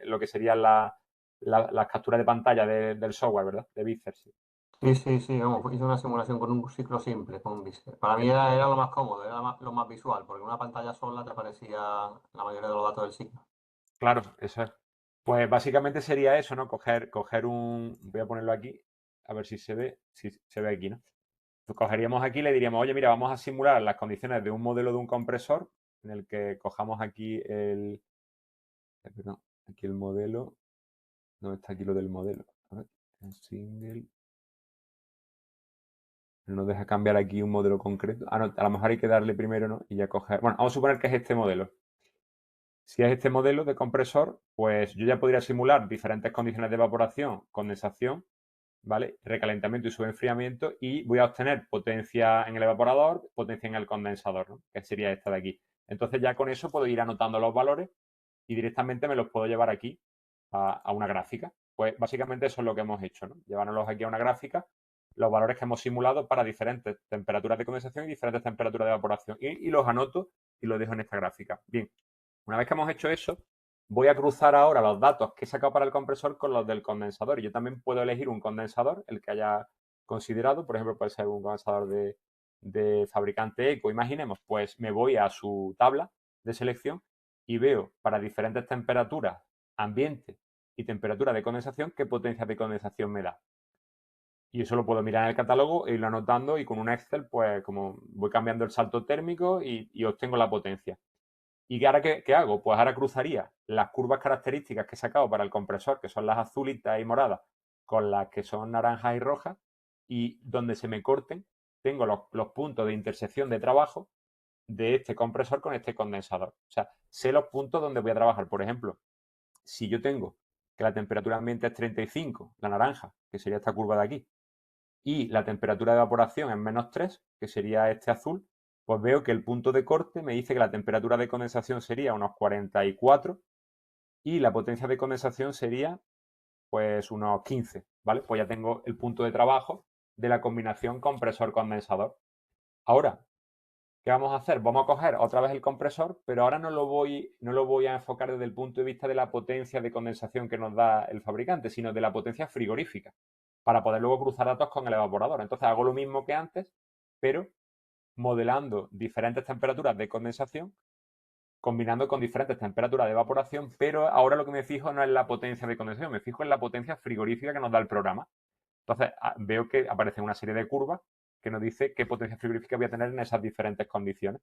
lo que serían las capturas de pantalla del software, ¿verdad? De Vista, sí. Sí, vamos, hice una simulación con un ciclo simple, con un Vista. Para mí era lo más cómodo, era lo más visual, porque una pantalla sola te aparecía la mayoría de los datos del ciclo. Claro, eso es. Pues básicamente sería eso, ¿no? Coger voy a ponerlo aquí, a ver si se ve aquí, ¿no? Pues cogeríamos aquí y le diríamos, oye, mira, vamos a simular las condiciones de un modelo de un compresor en el que cojamos aquí perdón, aquí el modelo. ¿Dónde está aquí lo del modelo? A ver, en single. No nos deja cambiar aquí un modelo concreto. Ah, no, a lo mejor hay que darle primero, ¿no? Y ya coger. Bueno, vamos a suponer que es este modelo. Si es este modelo de compresor, pues yo ya podría simular diferentes condiciones de evaporación, condensación, ¿vale? Recalentamiento y subenfriamiento y voy a obtener potencia en el evaporador, potencia en el condensador, ¿no? Que sería esta de aquí. Entonces ya con eso puedo ir anotando los valores y directamente me los puedo llevar aquí a una gráfica. Pues básicamente eso es lo que hemos hecho, ¿no? Llevárnoslos aquí a una gráfica, los valores que hemos simulado para diferentes temperaturas de condensación y diferentes temperaturas de evaporación. Y los anoto y los dejo en esta gráfica. Bien, una vez que hemos hecho eso, voy a cruzar ahora los datos que he sacado para el compresor con los del condensador. Y yo también puedo elegir un condensador, el que haya considerado. Por ejemplo, puede ser un condensador de fabricante eco. Imaginemos, pues me voy a su tabla de selección y veo para diferentes temperaturas, ambiente y temperatura de condensación, qué potencia de condensación me da. Y eso lo puedo mirar en el catálogo e irlo anotando, y con un Excel, pues como voy cambiando el salto térmico y obtengo la potencia. ¿Y ahora qué hago? Pues ahora cruzaría las curvas características que he sacado para el compresor, que son las azulitas y moradas, con las que son naranjas y rojas, y donde se me corten, tengo los puntos de intersección de trabajo de este compresor con este condensador. O sea, sé los puntos donde voy a trabajar. Por ejemplo, si yo tengo que la temperatura ambiente es 35, la naranja, que sería esta curva de aquí, y la temperatura de evaporación es -3, que sería este azul, pues veo que el punto de corte me dice que la temperatura de condensación sería unos 44 y la potencia de condensación sería pues unos 15, ¿vale? Pues ya tengo el punto de trabajo de la combinación compresor-condensador. Ahora, ¿qué vamos a hacer? Vamos a coger otra vez el compresor, pero ahora no lo voy a enfocar desde el punto de vista de la potencia de condensación que nos da el fabricante, sino de la potencia frigorífica, para poder luego cruzar datos con el evaporador. Entonces hago lo mismo que antes, pero modelando diferentes temperaturas de condensación, combinando con diferentes temperaturas de evaporación, pero ahora lo que me fijo no es la potencia de condensación, me fijo en la potencia frigorífica que nos da el programa. Entonces veo que aparece una serie de curvas que nos dice qué potencia frigorífica voy a tener en esas diferentes condiciones.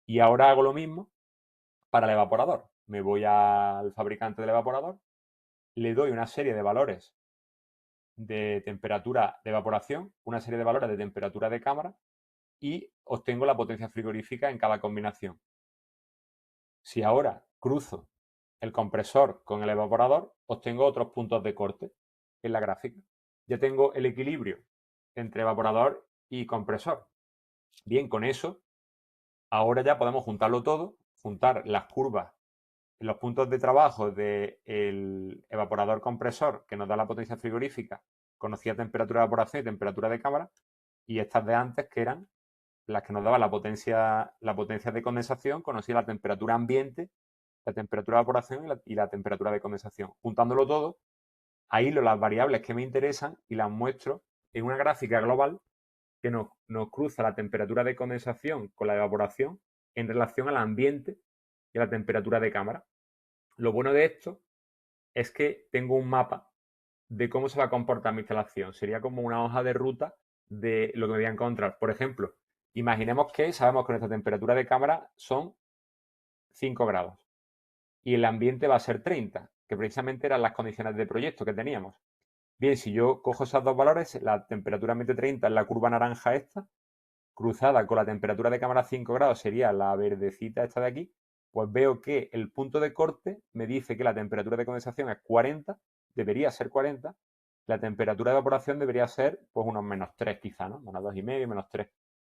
Y ahora hago lo mismo para el evaporador. Me voy al fabricante del evaporador, le doy una serie de valores de temperatura de evaporación, una serie de valores de temperatura de cámara, y obtengo la potencia frigorífica en cada combinación. Si ahora cruzo el compresor con el evaporador, obtengo otros puntos de corte en la gráfica. Ya tengo el equilibrio entre evaporador y compresor. Bien, con eso, ahora ya podemos juntarlo todo, juntar las curvas, los puntos de trabajo del evaporador compresor, que nos da la potencia frigorífica, conocida temperatura de evaporación y temperatura de cámara, y estas de antes, que eran las que nos daban la potencia de condensación, conocida la temperatura ambiente, la temperatura de evaporación y la temperatura de condensación. Juntándolo todo, aíslo las variables que me interesan y las muestro en una gráfica global que nos cruza la temperatura de condensación con la evaporación en relación al ambiente y a la temperatura de cámara. Lo bueno de esto es que tengo un mapa de cómo se va a comportar mi instalación. Sería como una hoja de ruta de lo que me voy a encontrar. Por ejemplo, imaginemos que sabemos que nuestra temperatura de cámara son 5 grados y el ambiente va a ser 30, que precisamente eran las condiciones de proyecto que teníamos. Bien, si yo cojo esos dos valores, la temperatura ambiente 30 es la curva naranja esta, cruzada con la temperatura de cámara 5 grados sería la verdecita esta de aquí, pues veo que el punto de corte me dice que la temperatura de condensación es 40, debería ser 40, la temperatura de evaporación debería ser pues unos -3 quizá, ¿no? -2,5, -3.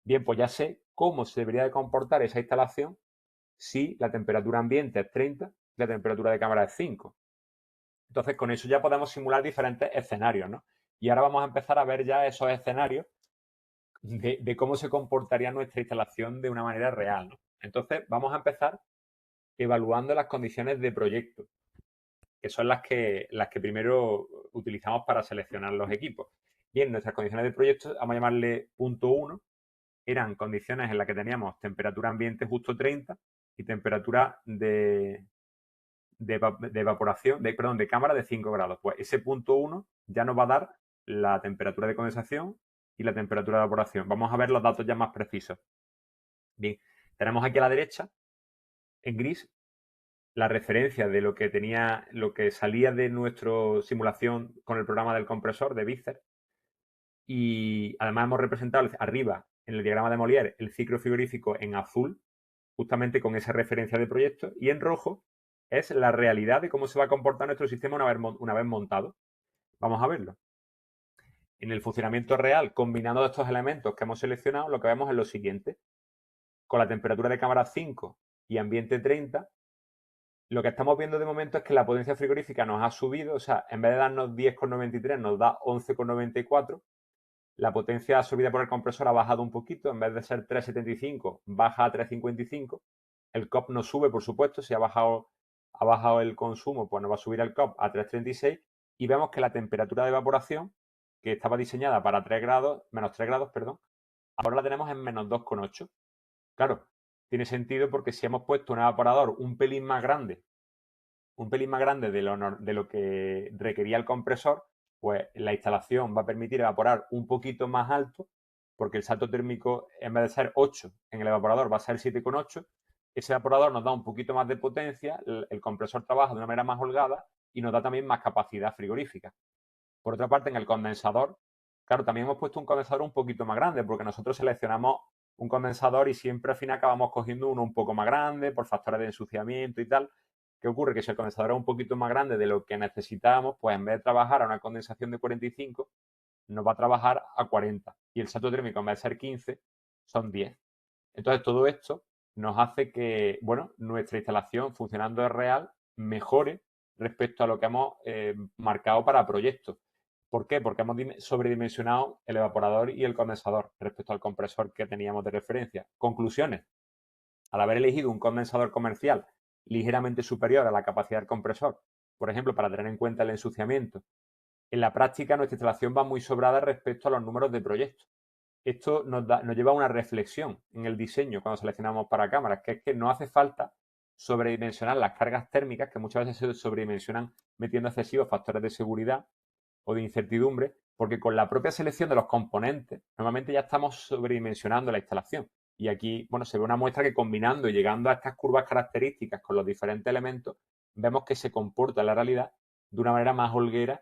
Bien, pues ya sé cómo se debería de comportar esa instalación si la temperatura ambiente es 30 y la temperatura de cámara es 5. Entonces, con eso ya podemos simular diferentes escenarios, ¿no? Y ahora vamos a empezar a ver ya esos escenarios de cómo se comportaría nuestra instalación de una manera real, ¿no? Entonces, vamos a empezar evaluando las condiciones de proyecto, que son las que primero utilizamos para seleccionar los equipos. Bien, nuestras condiciones de proyecto, vamos a llamarle punto 1, eran condiciones en las que teníamos temperatura ambiente justo 30 y temperatura de evaporación, de cámara de 5 grados. Pues ese punto 1 ya nos va a dar la temperatura de condensación y la temperatura de evaporación. Vamos a ver los datos ya más precisos. Bien, tenemos aquí a la derecha, en gris, la referencia de lo que salía de nuestra simulación con el programa del compresor de Vicer. Y además hemos representado arriba, en el diagrama de Molière, el ciclo frigorífico en azul, justamente con esa referencia de proyecto, y en rojo es la realidad de cómo se va a comportar nuestro sistema una vez montado. Vamos a verlo. En el funcionamiento real, combinando estos elementos que hemos seleccionado, lo que vemos es lo siguiente. Con la temperatura de cámara 5 y ambiente 30, lo que estamos viendo de momento es que la potencia frigorífica nos ha subido, o sea, en vez de darnos 10,93 nos da 11,94. La potencia absorbida por el compresor ha bajado un poquito, en vez de ser 3,75 baja a 3,55. El COP no sube, por supuesto, si ha bajado ha bajado el consumo, pues nos va a subir el COP a 3,36 y vemos que la temperatura de evaporación, que estaba diseñada para 3 grados, menos 3 grados, perdón, ahora la tenemos en menos 2,8. Claro, tiene sentido porque si hemos puesto un evaporador un pelín más grande de lo que requería el compresor, pues la instalación va a permitir evaporar un poquito más alto, porque el salto térmico, en vez de ser 8 en el evaporador, va a ser 7,8. Ese evaporador nos da un poquito más de potencia, el compresor trabaja de una manera más holgada y nos da también más capacidad frigorífica. Por otra parte, en el condensador, claro, también hemos puesto un condensador un poquito más grande, porque nosotros seleccionamos un condensador y siempre al final acabamos cogiendo uno un poco más grande por factores de ensuciamiento y tal. ¿Qué ocurre? Que si el condensador es un poquito más grande de lo que necesitamos, pues en vez de trabajar a una condensación de 45, nos va a trabajar a 40. Y el salto térmico, en vez de ser 15, son 10. Entonces, todo esto nos hace que, bueno, nuestra instalación funcionando en real mejore respecto a lo que hemos marcado para proyectos. ¿Por qué? Porque hemos sobredimensionado el evaporador y el condensador respecto al compresor que teníamos de referencia. Conclusiones. Al haber elegido un condensador comercial ligeramente superior a la capacidad del compresor, por ejemplo, para tener en cuenta el ensuciamiento, en la práctica nuestra instalación va muy sobrada respecto a los números de proyectos. Esto nos lleva a una reflexión en el diseño cuando seleccionamos para cámaras, que es que no hace falta sobredimensionar las cargas térmicas, que muchas veces se sobredimensionan metiendo excesivos factores de seguridad o de incertidumbre, porque con la propia selección de los componentes, normalmente ya estamos sobredimensionando la instalación. Y aquí, bueno, se ve una muestra que combinando y llegando a estas curvas características con los diferentes elementos, vemos que se comporta en la realidad de una manera más holguera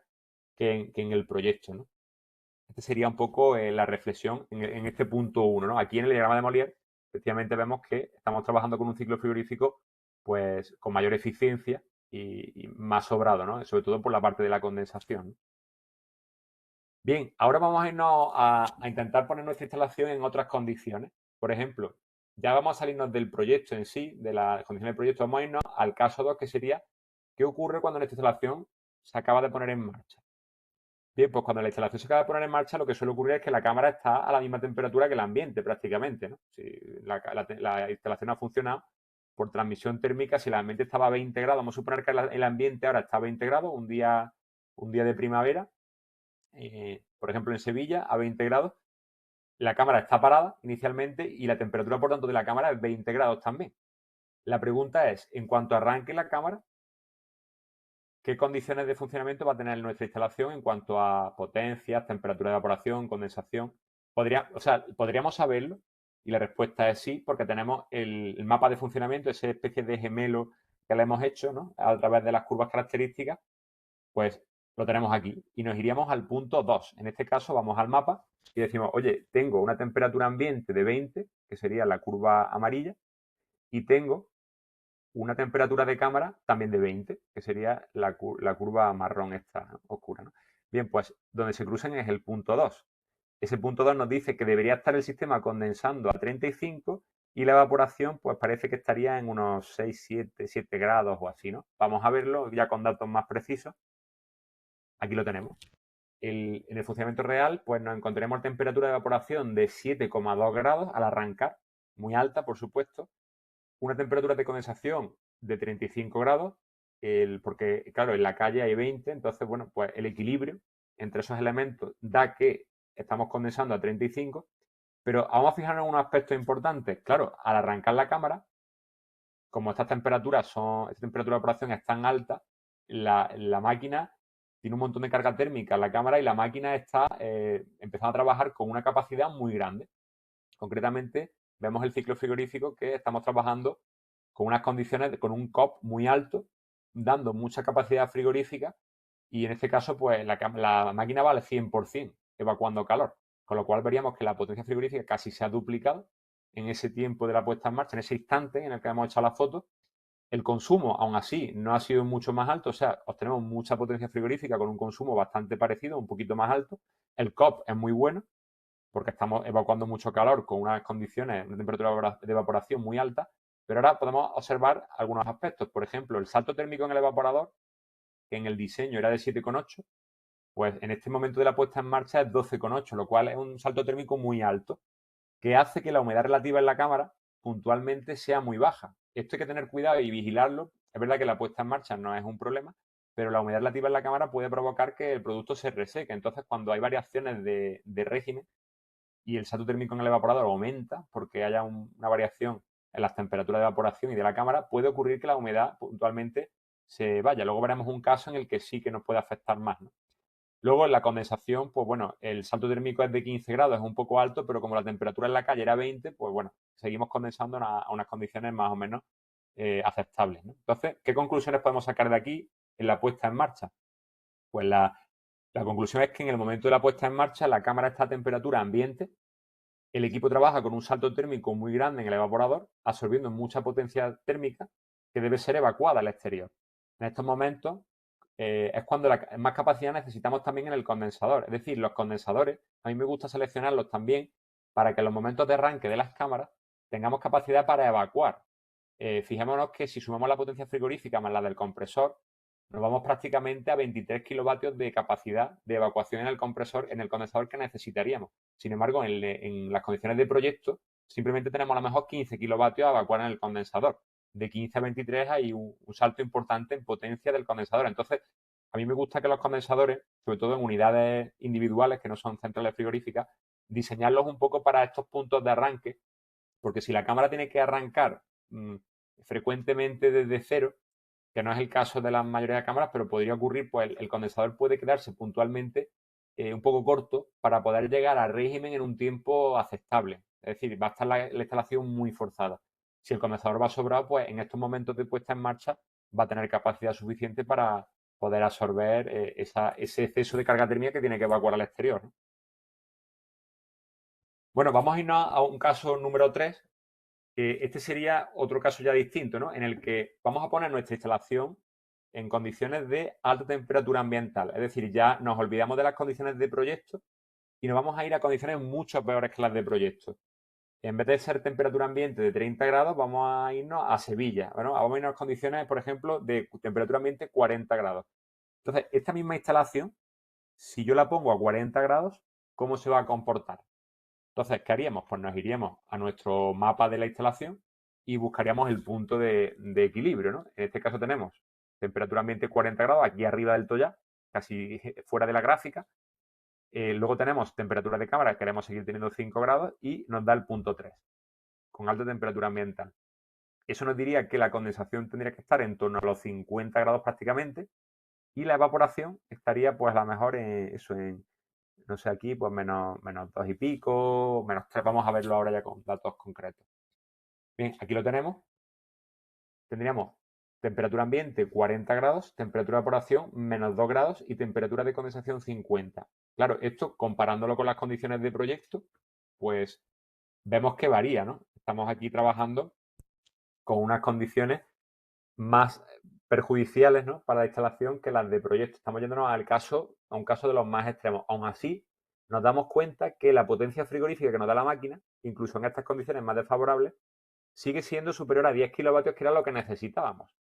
que en el proyecto, ¿no? Esta sería un poco la reflexión en este punto 1, ¿no? Aquí en el diagrama de Molière, efectivamente vemos que estamos trabajando con un ciclo frigorífico pues con mayor eficiencia y más sobrado, ¿no? Sobre todo por la parte de la condensación, ¿no? Bien, ahora vamos a irnos a intentar poner nuestra instalación en otras condiciones. Por ejemplo, ya vamos a salirnos del proyecto en sí, de las condiciones del proyecto, vamos a irnos al caso 2, que sería ¿qué ocurre cuando nuestra instalación se acaba de poner en marcha? Bien, pues cuando la instalación se acaba de poner en marcha, lo que suele ocurrir es que la cámara está a la misma temperatura que el ambiente prácticamente, ¿no? Si la instalación ha funcionado por transmisión térmica, si el ambiente estaba a 20 grados, vamos a suponer que el ambiente ahora está a 20 grados, un día de primavera, por ejemplo en Sevilla, a 20 grados, la cámara está parada inicialmente y la temperatura, por tanto, de la cámara es 20 grados también. La pregunta es, en cuanto arranque la cámara, ¿qué condiciones de funcionamiento va a tener nuestra instalación en cuanto a potencias, temperatura de evaporación, condensación? Podríamos saberlo y la respuesta es sí, porque tenemos el mapa de funcionamiento, esa especie de gemelo que le hemos hecho, ¿no? A través de las curvas características, pues lo tenemos aquí y nos iríamos al punto 2. En este caso vamos al mapa y decimos, oye, tengo una temperatura ambiente de 20, que sería la curva amarilla, y tengo una temperatura de cámara también de 20, que sería la curva marrón esta, ¿no? Oscura, ¿no? Bien, pues donde se cruzan es el punto 2. Ese punto 2 nos dice que debería estar el sistema condensando a 35 y la evaporación pues parece que estaría en unos 6, 7 grados o así, ¿no? Vamos a verlo ya con datos más precisos. Aquí lo tenemos. En el funcionamiento real pues nos encontraremos temperatura de evaporación de 7,2 grados al arrancar, muy alta por supuesto, una temperatura de condensación de 35 grados, porque claro, en la calle hay 20, entonces, bueno, pues el equilibrio entre esos elementos da que estamos condensando a 35, pero vamos a fijarnos en unos aspectos importantes. Claro, al arrancar la cámara, como esta temperatura de operación es tan alta, la máquina tiene un montón de carga térmica en la cámara y la máquina está empezando a trabajar con una capacidad muy grande. Concretamente, vemos el ciclo frigorífico que estamos trabajando con unas condiciones, con un COP muy alto, dando mucha capacidad frigorífica y en este caso, pues la máquina va al 100% evacuando calor, con lo cual veríamos que la potencia frigorífica casi se ha duplicado en ese tiempo de la puesta en marcha, en ese instante en el que hemos echado la foto. El consumo, aún así, no ha sido mucho más alto, o sea, obtenemos mucha potencia frigorífica con un consumo bastante parecido, un poquito más alto. El COP es muy bueno, porque estamos evacuando mucho calor con unas condiciones, una temperatura de evaporación muy alta, pero ahora podemos observar algunos aspectos. Por ejemplo, el salto térmico en el evaporador, que en el diseño era de 7,8, pues en este momento de la puesta en marcha es 12,8, lo cual es un salto térmico muy alto, que hace que la humedad relativa en la cámara puntualmente sea muy baja. Esto hay que tener cuidado y vigilarlo Es verdad que la puesta en marcha no es un problema, pero la humedad relativa en la cámara puede provocar que el producto se reseque. Entonces, cuando hay variaciones de régimen y el salto térmico en el evaporador aumenta porque haya una variación en las temperaturas de evaporación y de la cámara, puede ocurrir que la humedad puntualmente se vaya. Luego veremos un caso en el que sí que nos puede afectar más, ¿no? Luego, en la condensación, pues bueno, el salto térmico es de 15 grados, es un poco alto, pero como la temperatura en la calle era 20, pues bueno, seguimos condensando a unas condiciones más o menos aceptables, ¿no? Entonces, ¿qué conclusiones podemos sacar de aquí en la puesta en marcha? Pues la conclusión es que en el momento de la puesta en marcha, la cámara está a temperatura ambiente, el equipo trabaja con un salto térmico muy grande en el evaporador, absorbiendo mucha potencia térmica que debe ser evacuada al exterior. En estos momentos es cuando más capacidad necesitamos también en el condensador. Es decir, los condensadores, a mí me gusta seleccionarlos también para que en los momentos de arranque de las cámaras tengamos capacidad para evacuar. Fijémonos que si sumamos la potencia frigorífica más la del compresor, nos vamos prácticamente a 23 kilovatios de capacidad de evacuación en el compresor, en el condensador que necesitaríamos. Sin embargo, en las condiciones de proyecto, simplemente tenemos a lo mejor 15 kilovatios a evacuar en el condensador. De 15 a 23 hay un salto importante en potencia del condensador. Entonces, a mí me gusta que los condensadores, sobre todo en unidades individuales que no son centrales frigoríficas, diseñarlos un poco para estos puntos de arranque, porque si la cámara tiene que arrancar frecuentemente desde cero, que no es el caso de la mayoría de cámaras, pero podría ocurrir, pues el condensador puede quedarse puntualmente un poco corto para poder llegar al régimen en un tiempo aceptable. Es decir, va a estar la instalación muy forzada. Si el condensador va sobrado, pues en estos momentos de puesta en marcha va a tener capacidad suficiente para poder absorber ese exceso de carga térmica que tiene que evacuar al exterior, ¿no? Bueno, vamos a irnos a un caso número 3. Este sería otro caso ya distinto, ¿no? En el que vamos a poner nuestra instalación en condiciones de alta temperatura ambiental. Es decir, ya nos olvidamos de las condiciones de proyecto y nos vamos a ir a condiciones mucho peores que las de proyecto. En vez de ser temperatura ambiente de 30 grados, vamos a irnos a Sevilla. Bueno, vamos a irnos a condiciones, por ejemplo, de temperatura ambiente 40 grados. Entonces, esta misma instalación, si yo la pongo a 40 grados, ¿cómo se va a comportar? Entonces, ¿qué haríamos? Pues nos iríamos a nuestro mapa de la instalación y buscaríamos el punto de equilibrio, ¿no? En este caso tenemos temperatura ambiente 40 grados, aquí arriba del todo ya, casi fuera de la gráfica. Luego tenemos temperatura de cámara, queremos seguir teniendo 5 grados y nos da el punto 3, con alta temperatura ambiental. Eso nos diría que la condensación tendría que estar en torno a los 50 grados prácticamente y la evaporación estaría pues a lo mejor en no sé, aquí pues menos 2 y pico, menos 3, vamos a verlo ahora ya con datos concretos. Bien, aquí lo tenemos. Tendríamos temperatura ambiente 40 grados, temperatura de evaporación menos 2 grados y temperatura de condensación 50. Claro, esto comparándolo con las condiciones de proyecto, pues vemos que varía, ¿no? Estamos aquí trabajando con unas condiciones más perjudiciales, ¿no?, para la instalación que las de proyecto. Estamos yéndonos a un caso de los más extremos. Aún así, nos damos cuenta que la potencia frigorífica que nos da la máquina, incluso en estas condiciones más desfavorables, sigue siendo superior a 10 kilovatios, que era lo que necesitábamos.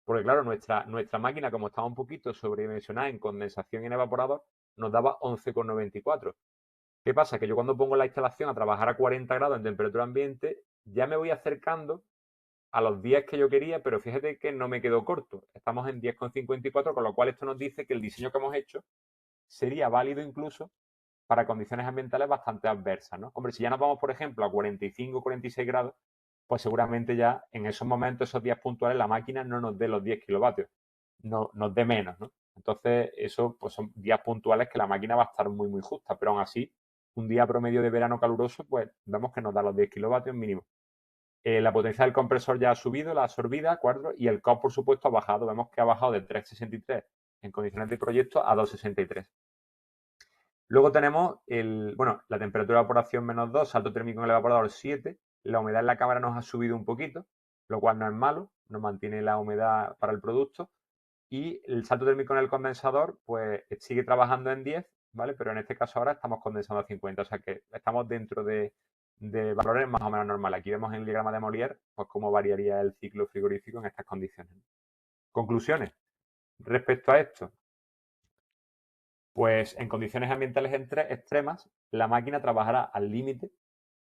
Porque claro, nuestra máquina, como estaba un poquito sobredimensionada en condensación y en evaporador, nos daba 11,94. ¿Qué pasa? Que yo cuando pongo la instalación a trabajar a 40 grados en temperatura ambiente, ya me voy acercando a los 10 que yo quería, pero fíjate que no me quedó corto. Estamos en 10,54, con lo cual esto nos dice que el diseño que hemos hecho sería válido incluso para condiciones ambientales bastante adversas, ¿no? Hombre, si ya nos vamos, por ejemplo, a 45, 46 grados, pues seguramente ya en esos momentos, esos días puntuales, la máquina no nos dé los 10 kilovatios, no, nos dé menos, ¿no? Entonces, eso pues son días puntuales que la máquina va a estar muy, muy justa, pero aún así, un día promedio de verano caluroso, pues vemos que nos da los 10 kilovatios mínimo. La potencia del compresor ya ha subido, la absorbida, 4, y el COP, por supuesto, ha bajado. Vemos que ha bajado de 3,63 en condiciones de proyecto a 2,63. Luego tenemos la temperatura de evaporación menos 2, salto térmico en el evaporador 7, la humedad en la cámara nos ha subido un poquito, lo cual no es malo, nos mantiene la humedad para el producto, y el salto térmico en el condensador pues sigue trabajando en 10, ¿vale? Pero en este caso ahora estamos condensando a 50, o sea que estamos dentro de valores más o menos normales. Aquí vemos en el diagrama de Molière pues cómo variaría el ciclo frigorífico en estas condiciones. Conclusiones respecto a esto. Pues en condiciones ambientales extremas, la máquina trabajará al límite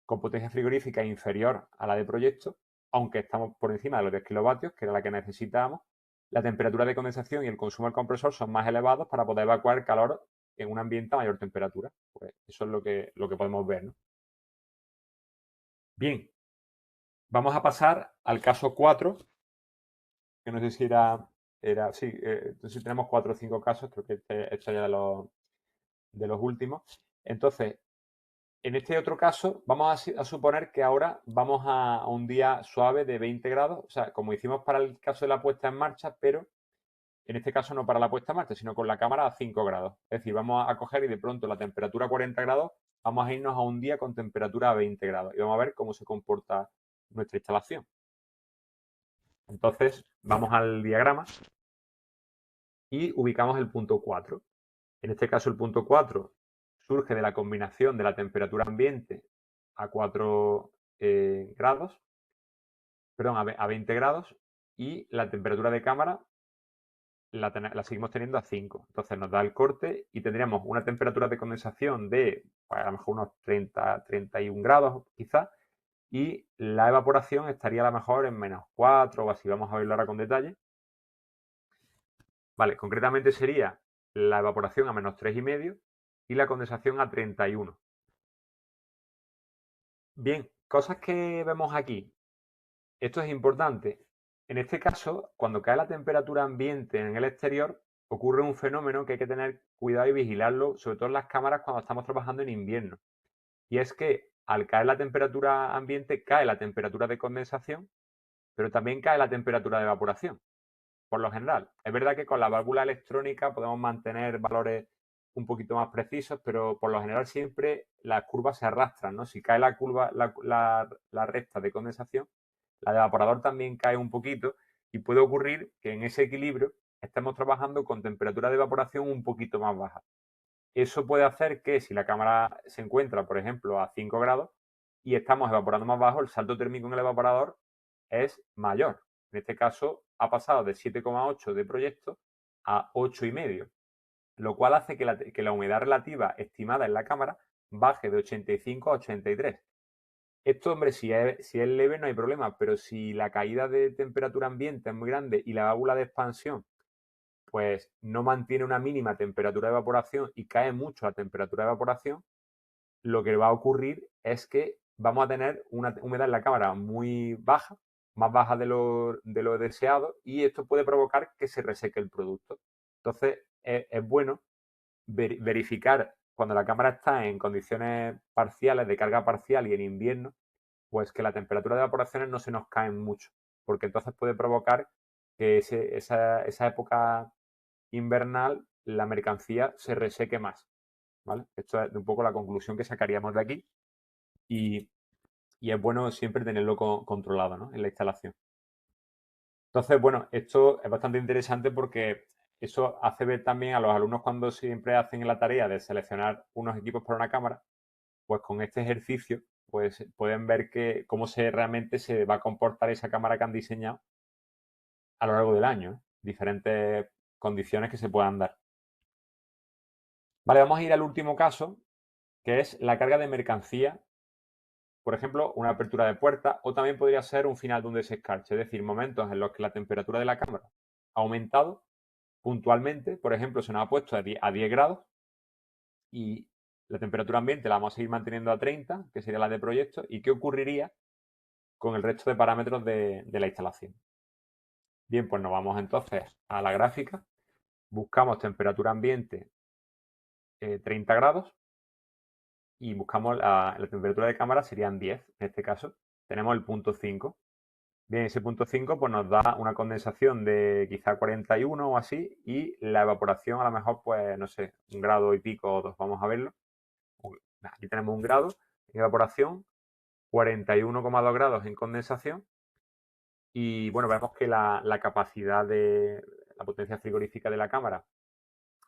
con potencia frigorífica inferior a la de proyecto aunque estamos por encima de los 10 kilovatios, que era la que necesitábamos, la temperatura de condensación y el consumo del compresor son más elevados para poder evacuar calor en un ambiente a mayor temperatura. Pues eso es lo que podemos ver, ¿no? Bien, vamos a pasar al caso 4, que no sé si sí, entonces tenemos 4 o 5 casos, creo que esto ya de los últimos. Entonces, en este otro caso, vamos a suponer que ahora vamos a un día suave de 20 grados, o sea, como hicimos para el caso de la puesta en marcha, pero en este caso no para la puesta en marcha, sino con la cámara a 5 grados. Es decir, vamos a coger y de pronto la temperatura a 40 grados, vamos a irnos a un día con temperatura a 20 grados y vamos a ver cómo se comporta nuestra instalación. Entonces, vamos al diagrama y ubicamos el punto 4. En este caso, el punto 4 surge de la combinación de la temperatura ambiente a 4 grados, perdón, a 20 grados y la temperatura de cámara la seguimos teniendo a 5. Entonces nos da el corte y tendríamos una temperatura de condensación de pues, a lo mejor unos 30, 31 grados quizás, y la evaporación estaría a lo mejor en -4 o así. Vamos a verlo ahora con detalle. Vale, concretamente sería la evaporación a -3,5 y la condensación a 31. Bien, cosas que vemos aquí. Esto es importante. En este caso, cuando cae la temperatura ambiente en el exterior, ocurre un fenómeno que hay que tener cuidado y vigilarlo, sobre todo en las cámaras cuando estamos trabajando en invierno. Y es que al caer la temperatura ambiente, cae la temperatura de condensación, pero también cae la temperatura de evaporación, por lo general. Es verdad que con la válvula electrónica podemos mantener valores un poquito más precisos, pero por lo general siempre las curvas se arrastran, ¿no? Si cae la curva, la recta de condensación, la de evaporador también cae un poquito y puede ocurrir que en ese equilibrio estemos trabajando con temperatura de evaporación un poquito más baja. Eso puede hacer que si la cámara se encuentra, por ejemplo, a 5 grados y estamos evaporando más bajo, el salto térmico en el evaporador es mayor. En este caso ha pasado de 7,8 de proyecto a 8,5, lo cual hace que la humedad relativa estimada en la cámara baje de 85 a 83. Esto, hombre, si es leve no hay problema, pero si la caída de temperatura ambiente es muy grande y la válvula de expansión pues no mantiene una mínima temperatura de evaporación y cae mucho la temperatura de evaporación, lo que va a ocurrir es que vamos a tener una humedad en la cámara muy baja, más baja de lo deseado, y esto puede provocar que se reseque el producto. Entonces, es bueno verificar cuando la cámara está en condiciones parciales, de carga parcial y en invierno, pues que la temperatura de evaporaciones no se nos caen mucho, porque entonces puede provocar que esa época invernal la mercancía se reseque más, ¿vale? Esto es un poco la conclusión que sacaríamos de aquí y, y es bueno siempre tenerlo controlado, ¿no? En la instalación. Entonces, bueno, esto es bastante interesante porque eso hace ver también a los alumnos cuando siempre hacen la tarea de seleccionar unos equipos para una cámara, pues con este ejercicio pues pueden ver cómo realmente se va a comportar esa cámara que han diseñado a lo largo del año, ¿eh? Diferentes condiciones que se puedan dar. Vale, vamos a ir al último caso, que es la carga de mercancía, por ejemplo, una apertura de puerta, o también podría ser un final de un desescarche, es decir, momentos en los que la temperatura de la cámara ha aumentado puntualmente, por ejemplo, se nos ha puesto a 10 grados y la temperatura ambiente la vamos a seguir manteniendo a 30, que sería la de proyecto, y qué ocurriría con el resto de parámetros de la instalación. Bien, pues nos vamos entonces a la gráfica, buscamos temperatura ambiente 30 grados, y buscamos la temperatura de cámara serían 10, en este caso. Tenemos el punto 5. Bien, ese punto 5 pues nos da una condensación de quizá 41 o así y la evaporación a lo mejor pues no sé, 1 grado y pico o 2, vamos a verlo. Aquí tenemos 1 grado en evaporación, 41,2 grados en condensación y bueno, vemos que la capacidad de la potencia frigorífica de la cámara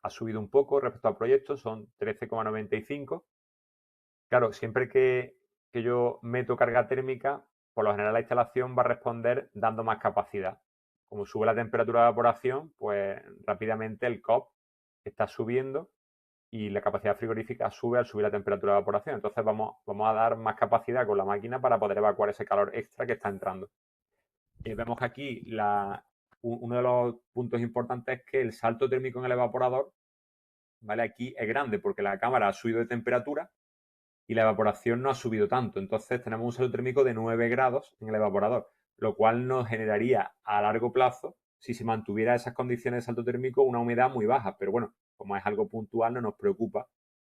ha subido un poco respecto al proyecto, son 13,95. Claro, siempre que yo meto carga térmica, por lo general la instalación va a responder dando más capacidad. Como sube la temperatura de evaporación, pues rápidamente el COP está subiendo y la capacidad frigorífica sube al subir la temperatura de evaporación. Entonces vamos a dar más capacidad con la máquina para poder evacuar ese calor extra que está entrando. vemos que aquí uno de los puntos importantes es que el salto térmico en el evaporador, ¿vale? Aquí es grande porque la cámara ha subido de temperatura y la evaporación no ha subido tanto. Entonces tenemos un salto térmico de 9 grados en el evaporador, lo cual nos generaría a largo plazo, si se mantuviera esas condiciones de salto térmico, una humedad muy baja. Pero bueno, como es algo puntual, no nos preocupa.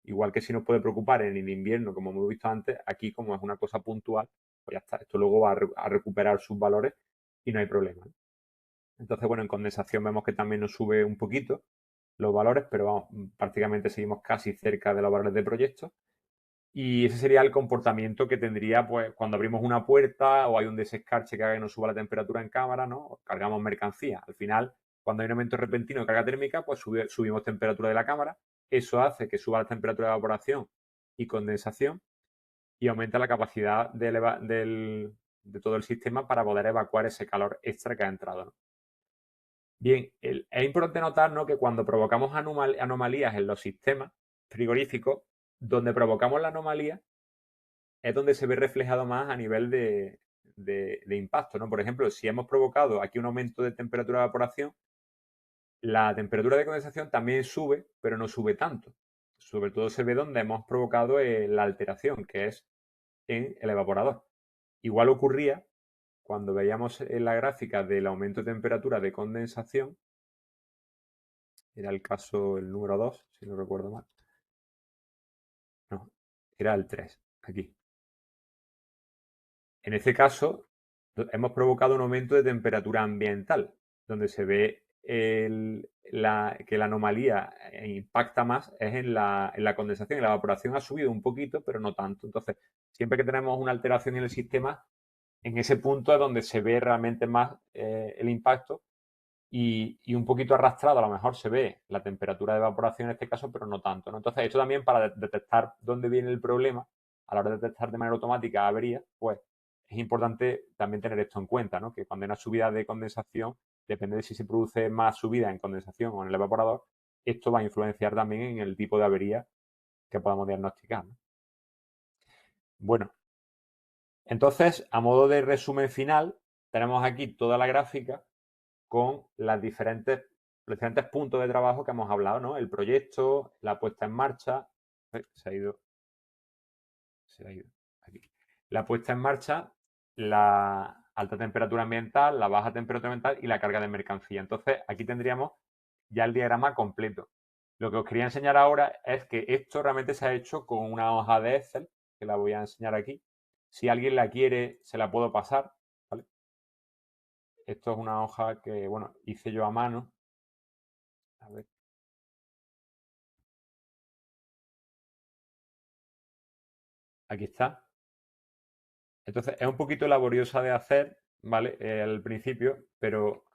Igual que si nos puede preocupar en el invierno, como hemos visto antes, aquí como es una cosa puntual, pues ya está. Esto luego va a recuperar sus valores y no hay problema. Entonces, bueno, en condensación vemos que también nos sube un poquito los valores, pero vamos, prácticamente seguimos casi cerca de los valores de proyecto. Y ese sería el comportamiento que tendría pues cuando abrimos una puerta o hay un desescarche que haga que nos suba la temperatura en cámara, ¿no? O cargamos mercancía. Al final, cuando hay un aumento repentino de carga térmica, pues subimos temperatura de la cámara. Eso hace que suba la temperatura de evaporación y condensación y aumenta la capacidad de todo el sistema para poder evacuar ese calor extra que ha entrado, ¿no? Bien, es importante notar, ¿no?, que cuando provocamos anomalías en los sistemas frigoríficos, donde provocamos la anomalía es donde se ve reflejado más a nivel de impacto, ¿no? Por ejemplo, si hemos provocado aquí un aumento de temperatura de evaporación, la temperatura de condensación también sube, pero no sube tanto. Sobre todo se ve donde hemos provocado la alteración, que es en el evaporador. Igual ocurría cuando veíamos en la gráfica del aumento de temperatura de condensación, era el caso, el número 2, si no recuerdo mal. No, era el 3, aquí. En este caso, hemos provocado un aumento de temperatura ambiental, donde se ve que la anomalía impacta más es en la condensación. La evaporación ha subido un poquito, pero no tanto. Entonces, siempre que tenemos una alteración en el sistema, en ese punto es donde se ve realmente más el impacto y un poquito arrastrado, a lo mejor se ve la temperatura de evaporación en este caso, pero no tanto, ¿no? Entonces, esto también para detectar dónde viene el problema, a la hora de detectar de manera automática averías, pues es importante también tener esto en cuenta, ¿no? Que cuando hay una subida de condensación, depende de si se produce más subida en condensación o en el evaporador, esto va a influenciar también en el tipo de avería que podamos diagnosticar, ¿no? Bueno, entonces, a modo de resumen final, tenemos aquí toda la gráfica con los diferentes puntos de trabajo que hemos hablado, ¿no? El proyecto, la puesta en marcha. Se ha ido aquí. La puesta en marcha, la alta temperatura ambiental, la baja temperatura ambiental y la carga de mercancía. Entonces, aquí tendríamos ya el diagrama completo. Lo que os quería enseñar ahora es que esto realmente se ha hecho con una hoja de Excel, que la voy a enseñar aquí. Si alguien la quiere, se la puedo pasar, ¿vale? Esto es una hoja que, bueno, hice yo a mano. A ver. Aquí está. Entonces, es un poquito laboriosa de hacer, ¿vale? Al principio, pero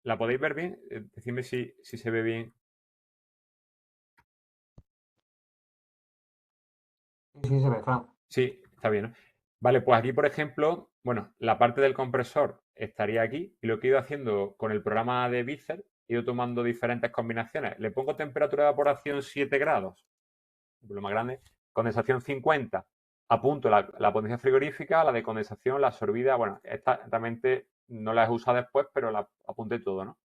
¿la podéis ver bien? Decidme si se ve bien. Sí, se ve, Fran. Sí, está bien, ¿no? Vale, pues aquí, por ejemplo, bueno, la parte del compresor estaría aquí y lo que he ido haciendo con el programa de Vicer, he ido tomando diferentes combinaciones. Le pongo temperatura de evaporación 7 grados, lo más grande, condensación 50, apunto la potencia frigorífica, la de condensación, la absorbida, bueno, esta realmente no la he usado después, pero la apunté todo, ¿no?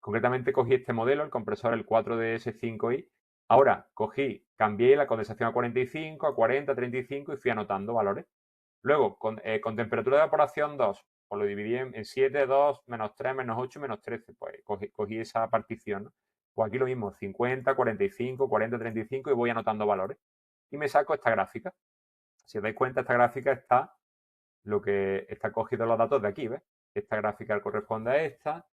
Concretamente cogí este modelo, el compresor, el 4DS5i. Ahora cambié la condensación a 45, a 40, a 35 y fui anotando valores. Luego, con temperatura de evaporación 2, pues lo dividí en 7, 2, menos 3, menos 8, menos 13. Pues cogí esa partición, ¿no? Pues aquí lo mismo, 50, 45, 40, 35 y voy anotando valores. Y me saco esta gráfica. Si os dais cuenta, esta gráfica está lo que está cogido los datos de aquí, ¿ves? Esta gráfica corresponde a esta,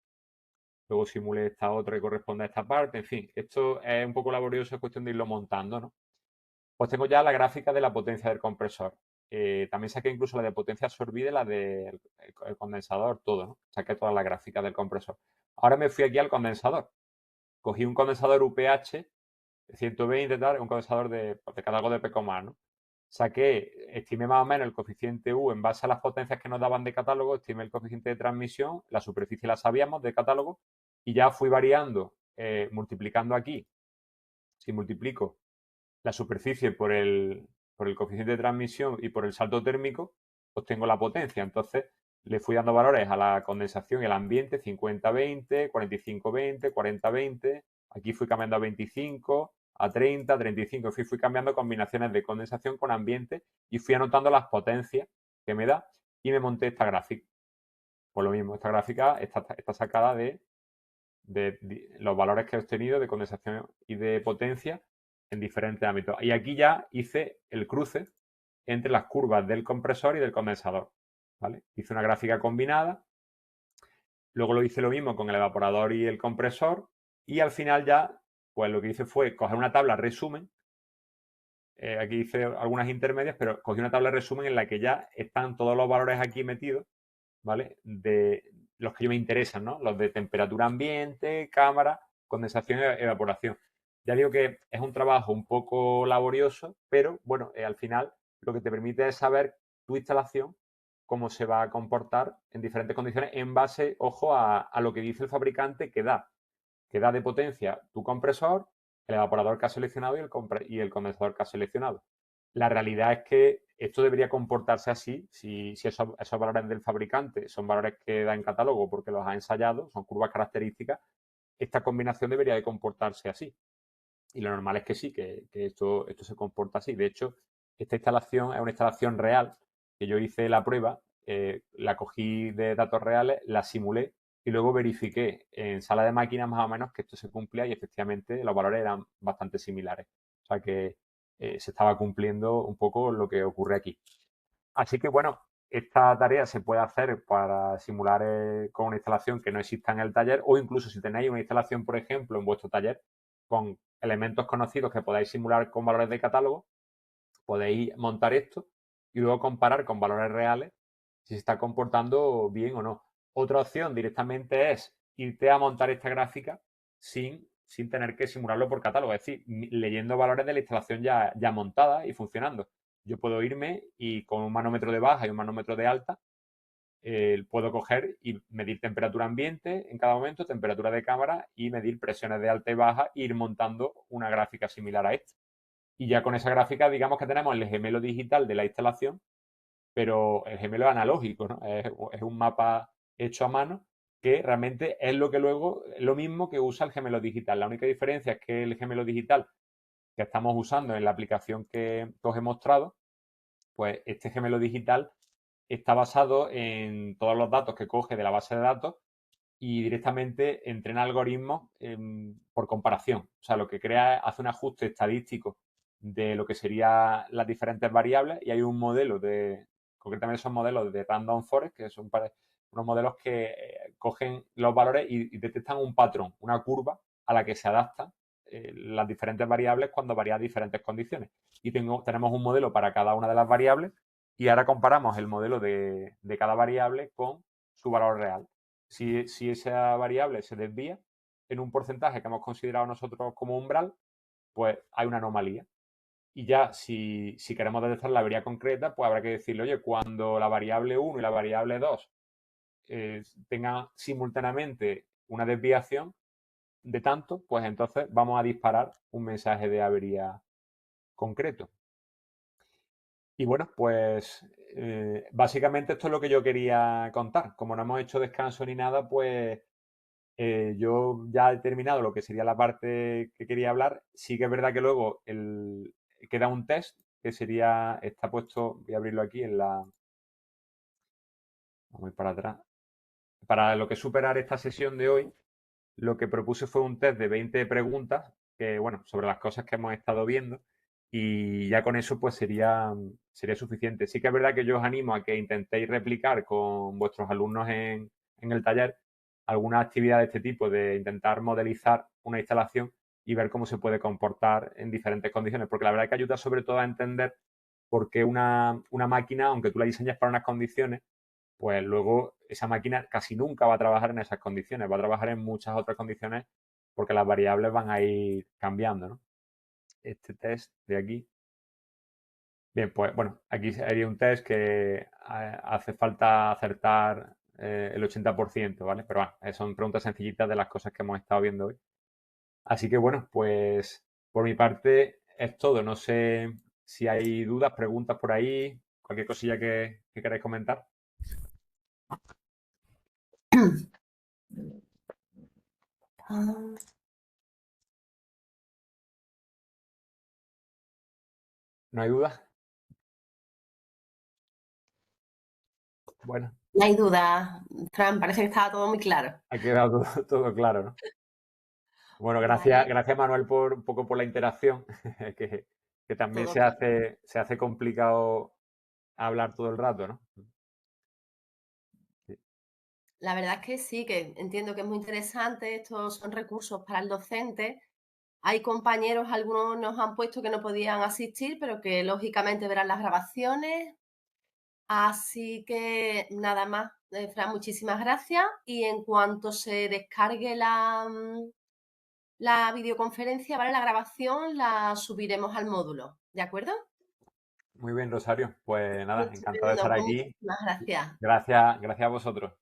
luego simulé esta otra que corresponde a esta parte, en fin, esto es un poco laborioso, es cuestión de irlo montando, ¿no? Pues tengo ya la gráfica de la potencia del compresor. También saqué incluso la de potencia absorbida y la del condensador, todo, ¿no? Saqué todas las gráficas del compresor. Ahora me fui aquí al condensador. Cogí un condensador UPH 120, tal, un condensador de catálogo de Pecomar, ¿no? Estimé más o menos el coeficiente U en base a las potencias que nos daban de catálogo, estimé el coeficiente de transmisión, la superficie la sabíamos de catálogo y ya fui variando, multiplicando aquí. Si multiplico la superficie por el coeficiente de transmisión y por el salto térmico, obtengo la potencia. Entonces, le fui dando valores a la condensación y al ambiente, 50-20, 45-20, 40-20. Aquí fui cambiando a 25, a 30, 35. Fui cambiando combinaciones de condensación con ambiente y fui anotando las potencias que me da y me monté esta gráfica. Pues lo mismo, esta gráfica está sacada de los valores que he obtenido de condensación y de potencia en diferentes ámbitos. Y aquí ya hice el cruce entre las curvas del compresor y del condensador. ¿Vale? Hice una gráfica combinada, luego lo hice lo mismo con el evaporador y el compresor y al final ya, pues lo que hice fue coger una tabla resumen. Aquí hice algunas intermedias, pero cogí una tabla de resumen en la que ya están todos los valores aquí metidos, ¿vale? De los que yo me interesan, ¿no? Los de temperatura ambiente, cámara, condensación y evaporación. Ya digo que es un trabajo un poco laborioso, pero bueno, al final lo que te permite es saber tu instalación, cómo se va a comportar en diferentes condiciones en base, ojo, a lo que dice el fabricante que da de potencia tu compresor, el evaporador que has seleccionado y el condensador que has seleccionado. La realidad es que esto debería comportarse así si esos valores del fabricante son valores que da en catálogo porque los ha ensayado, son curvas características, esta combinación debería de comportarse así. Y lo normal es que sí, que esto se comporta así. De hecho, esta instalación es una instalación real, que yo hice la prueba, la cogí de datos reales, la simulé y luego verifiqué en sala de máquinas más o menos que esto se cumplía y efectivamente los valores eran bastante similares. O sea que se estaba cumpliendo un poco lo que ocurre aquí. Así que bueno, esta tarea se puede hacer para simular con una instalación que no exista en el taller o incluso si tenéis una instalación, por ejemplo, en vuestro taller con elementos conocidos que podáis simular con valores de catálogo, podéis montar esto y luego comparar con valores reales si se está comportando bien o no. Otra opción directamente es irte a montar esta gráfica sin tener que simularlo por catálogo, es decir, leyendo valores de la instalación ya montada y funcionando. Yo puedo irme y con un manómetro de baja y un manómetro de alta puedo coger y medir temperatura ambiente en cada momento, temperatura de cámara y medir presiones de alta y baja e ir montando una gráfica similar a esta. Y ya con esa gráfica digamos que tenemos el gemelo digital de la instalación, pero el gemelo analógico, ¿no? Es un mapa hecho a mano que realmente es lo que luego, lo mismo que usa el gemelo digital. La única diferencia es que el gemelo digital que estamos usando en la aplicación que os he mostrado, pues este gemelo digital está basado en todos los datos que coge de la base de datos y directamente entrena algoritmos por comparación. O sea, lo que crea es, hace un ajuste estadístico de lo que serían las diferentes variables y hay un modelo concretamente son modelos de Random Forest, que son unos modelos que cogen los valores y detectan un patrón, una curva a la que se adaptan las diferentes variables cuando varían diferentes condiciones. Y tenemos un modelo para cada una de las variables y ahora comparamos el modelo de cada variable con su valor real. Si esa variable se desvía en un porcentaje que hemos considerado nosotros como umbral, pues hay una anomalía. Y ya si queremos detectar la avería concreta, pues habrá que decirle, oye, cuando la variable 1 y la variable 2 tengan simultáneamente una desviación de tanto, pues entonces vamos a disparar un mensaje de avería concreto. Y bueno, pues básicamente esto es lo que yo quería contar. Como no hemos hecho descanso ni nada, pues yo ya he terminado lo que sería la parte que quería hablar. Sí que es verdad que luego queda un test que está puesto, voy a abrirlo aquí vamos a ir para atrás. Para lo que es superar esta sesión de hoy, lo que propuse fue un test de 20 preguntas que, bueno, sobre las cosas que hemos estado viendo y ya con eso pues sería suficiente. Sí que es verdad que yo os animo a que intentéis replicar con vuestros alumnos en el taller alguna actividad de este tipo, de intentar modelizar una instalación y ver cómo se puede comportar en diferentes condiciones, porque la verdad es que ayuda sobre todo a entender por qué una máquina, aunque tú la diseñes para unas condiciones, pues luego esa máquina casi nunca va a trabajar en esas condiciones, va a trabajar en muchas otras condiciones porque las variables van a ir cambiando, ¿no? Este test de aquí. Bien, pues bueno, aquí sería un test que hace falta acertar el 80%, ¿vale? Pero bueno, son preguntas sencillitas de las cosas que hemos estado viendo hoy. Así que bueno, pues por mi parte es todo. No sé si hay dudas, preguntas por ahí, cualquier cosilla que queráis comentar. ¿No hay duda? Bueno, No hay duda, Fran, parece que estaba todo muy claro. ha quedado todo, todo claro, ¿no? Bueno, gracias, Vale, gracias Manuel por un poco por la interacción, que, que también todo claro. se hace complicado hablar todo el rato, ¿no? Sí, La verdad es que sí, que entiendo que es muy interesante. Estos son recursos para el docente. Hay compañeros, algunos nos han puesto que no podían asistir, pero que lógicamente verán las grabaciones. Así que nada más, Fran, muchísimas gracias. Y en cuanto se descargue la videoconferencia, ¿vale? La grabación la subiremos al módulo, ¿de acuerdo? muy bien, Rosario. Pues nada, encantado de estar Estupendo, pues aquí. muchísimas gracias. Gracias, gracias a vosotros.